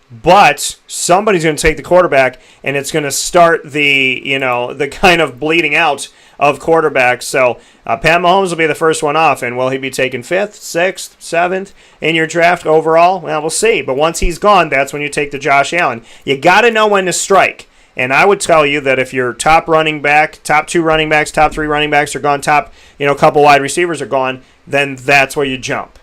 But somebody's going to take the quarterback, and it's going to start the kind of bleeding out of quarterbacks. So Pat Mahomes will be the first one off, and will he be taken 5th, 6th, 7th in your draft overall? Well, we'll see. But once he's gone, that's when you take the Josh Allen. You got to know when to strike. And I would tell you that if your top running back, top 2 running backs, top 3 running backs are gone, top couple wide receivers are gone, then that's where you jump.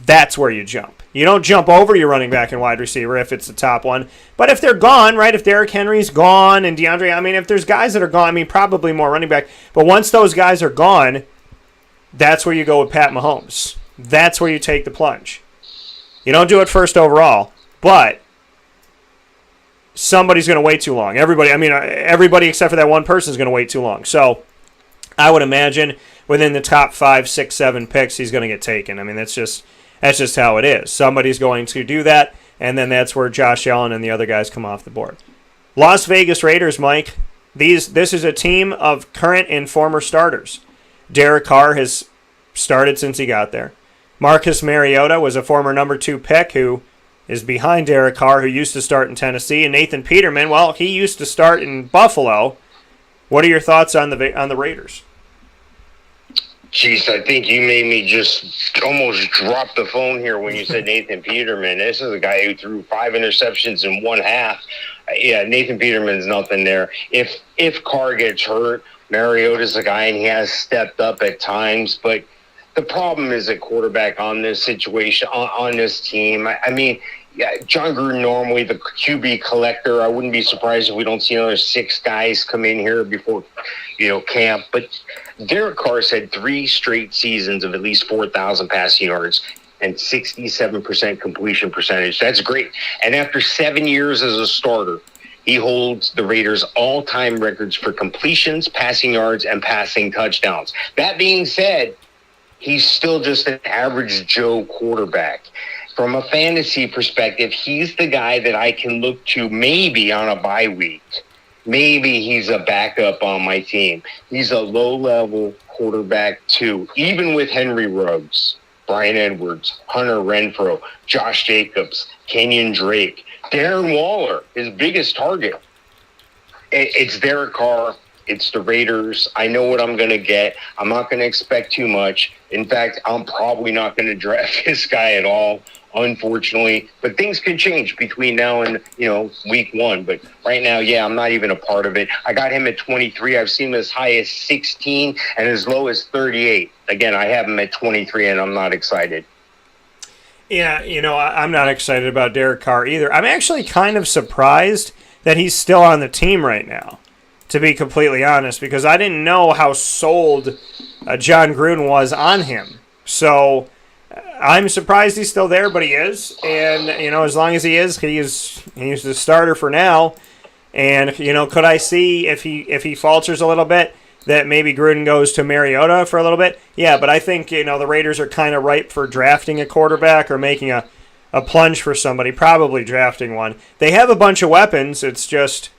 That's where you jump. You don't jump over your running back and wide receiver if it's the top one. But if they're gone, right, if Derrick Henry's gone and if there's guys that are gone, probably more running back. But once those guys are gone, that's where you go with Pat Mahomes. That's where you take the plunge. You don't do it first overall, but somebody's going to wait too long. Everybody except for that one person is going to wait too long. So I would imagine within the top 5, 6, 7 picks, he's going to get taken. That's just how it is. Somebody's going to do that, and then that's where Josh Allen and the other guys come off the board. Las Vegas Raiders, Mike. This is a team of current and former starters. Derek Carr has started since he got there. Marcus Mariota was a former number 2 pick who is behind Derek Carr, who used to start in Tennessee. And Nathan Peterman, well, he used to start in Buffalo. What are your thoughts on the Raiders? Jeez, I think you made me just almost drop the phone here when you said Nathan Peterman. This is a guy who threw 5 interceptions in one half. Yeah, Nathan Peterman's nothing there. If Carr gets hurt, Mariota's a guy, and he has stepped up at times. But the problem is at quarterback on this situation, on this team. Yeah, John Gruden normally the QB collector. I wouldn't be surprised if we don't see another 6 guys come in here before, camp. But Derek Carr's had 3 straight seasons of at least 4,000 passing yards and 67% completion percentage. That's great. And after 7 years as a starter, he holds the Raiders' all-time records for completions, passing yards, and passing touchdowns. That being said, he's still just an average Joe quarterback. From a fantasy perspective, he's the guy that I can look to maybe on a bye week. Maybe he's a backup on my team. He's a low-level quarterback, too. Even with Henry Ruggs, Brian Edwards, Hunter Renfrow, Josh Jacobs, Kenyon Drake, Darren Waller, his biggest target. It's Derek Carr. It's the Raiders. I know what I'm going to get. I'm not going to expect too much. In fact, I'm probably not going to draft this guy at all, unfortunately. But things can change between now and, week 1. But right now, yeah, I'm not even a part of it. I got him at 23. I've seen him as high as 16 and as low as 38. Again, I have him at 23, and I'm not excited. Yeah, I'm not excited about Derek Carr either. I'm actually kind of surprised that he's still on the team right now, to be completely honest, because I didn't know how sold John Gruden was on him. So I'm surprised he's still there, but he is. And, as long as he's the starter for now. And, could I see if he falters a little bit that maybe Gruden goes to Mariota for a little bit? Yeah, but I think, the Raiders are kind of ripe for drafting a quarterback or making a plunge for somebody, probably drafting one. They have a bunch of weapons. It's just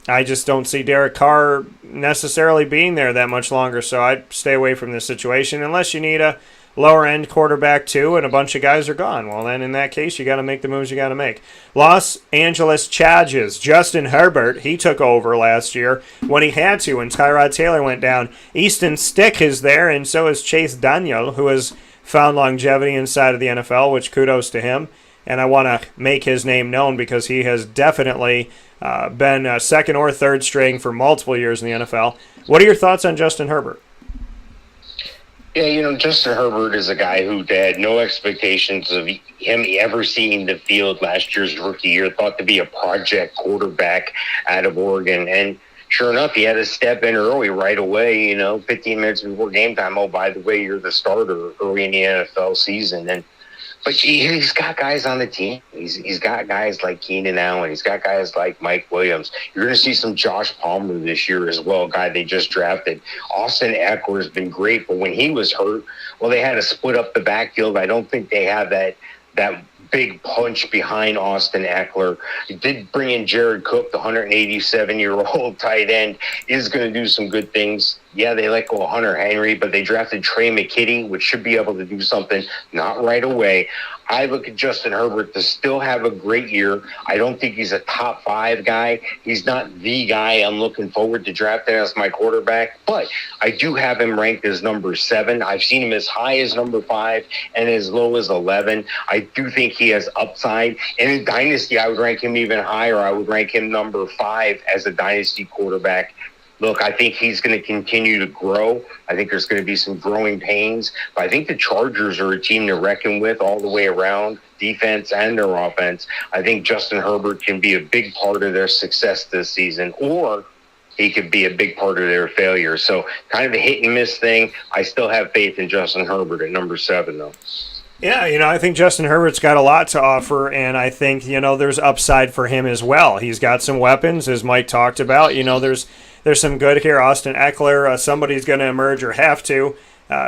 I just don't see Derek Carr necessarily being there that much longer, so I'd stay away from this situation unless you need a lower-end quarterback too and a bunch of guys are gone. Well, then in that case, you got to make the moves you got to make. Los Angeles Chargers, Justin Herbert, he took over last year when he had to when Tyrod Taylor went down. Easton Stick is there, and so is Chase Daniel, who has found longevity inside of the NFL, which kudos to him. And I want to make his name known because he has definitely been a second or third string for multiple years in the NFL. What are your thoughts on Justin Herbert? Yeah, Justin Herbert is a guy who had no expectations of him ever seeing the field last year's rookie year, thought to be a project quarterback out of Oregon. And sure enough, he had to step in early right away, 15 minutes before game time. Oh, by the way, you're the starter early in the NFL season. But he's got guys on the team. He's got guys like Keenan Allen. He's got guys like Mike Williams. You're going to see some Josh Palmer this year as well, a guy they just drafted. Austin Eckler has been great, but when he was hurt, well, they had to split up the backfield. I don't think they have that big punch behind Austin Eckler. He did bring in Jared Cook, the 187-year-old tight end, is going to do some good things. Yeah, they let go of Hunter Henry, but they drafted Trey McKitty, which should be able to do something, not right away. I look at Justin Herbert to still have a great year. I don't think he's a top 5 guy. He's not the guy I'm looking forward to drafting as my quarterback, but I do have him ranked as number 7. I've seen him as high as number 5 and as low as 11. I do think he has upside. In a dynasty, I would rank him even higher. I would rank him number 5 as a dynasty quarterback. Look, I think he's going to continue to grow. I think there's going to be some growing pains. But I think the Chargers are a team to reckon with all the way around, defense and their offense. I think Justin Herbert can be a big part of their success this season, or he could be a big part of their failure. So kind of a hit and miss thing. I still have faith in Justin Herbert at number 7, though. Yeah, I think Justin Herbert's got a lot to offer, and I think, there's upside for him as well. He's got some weapons, as Mike talked about. There's some good here. Austin Eckler, somebody's going to emerge or have to.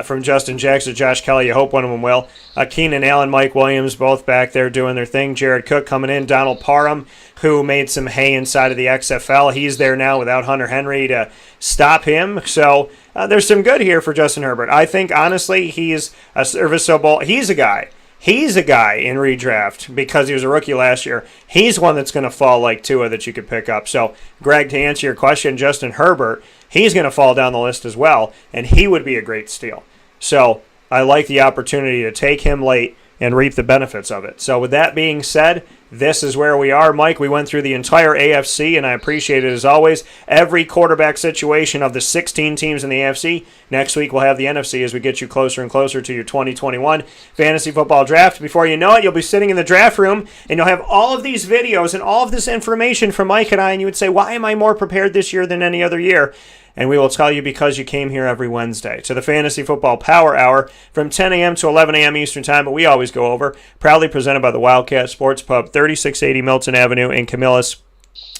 From Justin Jackson to Josh Kelly, you hope one of them will. Keenan Allen, Mike Williams, both back there doing their thing. Jared Cook coming in. Donald Parham, who made some hay inside of the XFL. He's there now without Hunter Henry to stop him. So there's some good here for Justin Herbert. I think, honestly, he's a serviceable. He's a guy in redraft because he was a rookie last year. He's one that's going to fall like Tua that you could pick up. So, Greg, to answer your question, Justin Herbert, he's going to fall down the list as well, and he would be a great steal. So, I like the opportunity to take him late and reap the benefits of it. So, with that being said, this is where we are. Mike, we went through the entire AFC, and I appreciate it as always. Every quarterback situation of the 16 teams in the AFC. Next week, we'll have the NFC as we get you closer and closer to your 2021 fantasy football draft. Before you know it, you'll be sitting in the draft room, and you'll have all of these videos and all of this information from Mike and I, and you would say, why am I more prepared this year than any other year? And we will tell you because you came here every Wednesday to the Fantasy Football Power Hour from 10 a.m. to 11 a.m. Eastern Time, but we always go over. Proudly presented by the Wildcat Sports Pub, 3680 Milton Avenue in Camillus,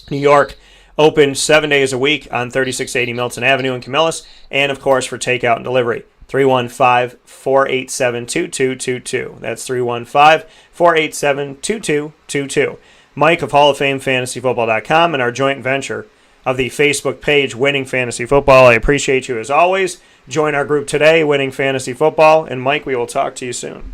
New York. Open 7 days a week on 3680 Milton Avenue in Camillus, and, of course, for takeout and delivery. 315-487-2222. That's 315-487-2222. Mike of Hall of Fame FantasyFootball.com and our joint venture of the Facebook page, Winning Fantasy Football. I appreciate you as always. Join our group today, Winning Fantasy Football. And Mike, we will talk to you soon.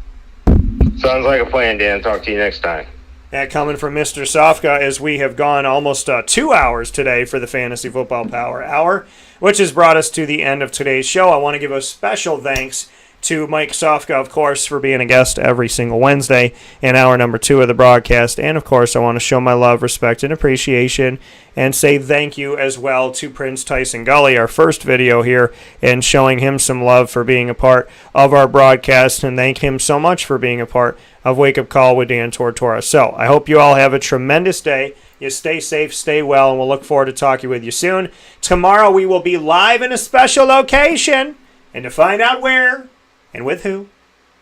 Sounds like a plan, Dan. Talk to you next time. That coming from Mr. Sofka, as we have gone almost 2 hours today for the Fantasy Football Power Hour, which has brought us to the end of today's show. I want to give a special thanks to Mike Sofka, of course, for being a guest every single Wednesday in hour number 2 of the broadcast. And, of course, I want to show my love, respect, and appreciation and say thank you as well to Prince Tyson Gully, our first video here, and showing him some love for being a part of our broadcast, and thank him so much for being a part of Wake Up Call with Dan Tortora. So I hope you all have a tremendous day. You stay safe, stay well, and we'll look forward to talking with you soon. Tomorrow we will be live in a special location, and to find out where and with who,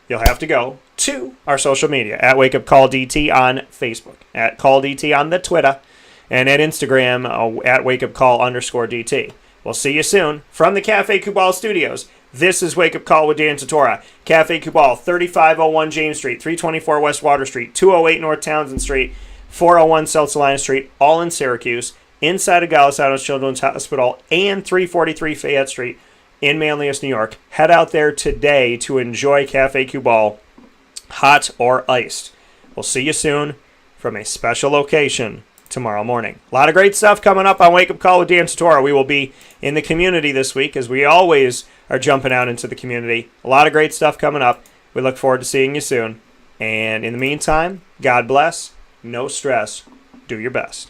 you'll have to go to our social media at Wake Up Call DT on Facebook, at Call DT on the Twitter, and at Instagram at Wake Up Call _DT. We'll see you soon from the Cafe Kubal Studios. This is Wake Up Call with Dan Tortora. Cafe Kubal, 3501 James Street, 324 West Water Street, 208 North Townsend Street, 401 South Salina Street, all in Syracuse. inside of Golisano's Children's Hospital and 343 Fayette Street in Manlius, New York. Head out there today to enjoy Cafe Cubal, hot or iced. We'll see you soon from a special location tomorrow morning. A lot of great stuff coming up on Wake Up Call with Dan Tortora. We will be in the community this week, as we always are jumping out into the community. A lot of great stuff coming up. We look forward to seeing you soon. And in the meantime, God bless. No stress. Do your best.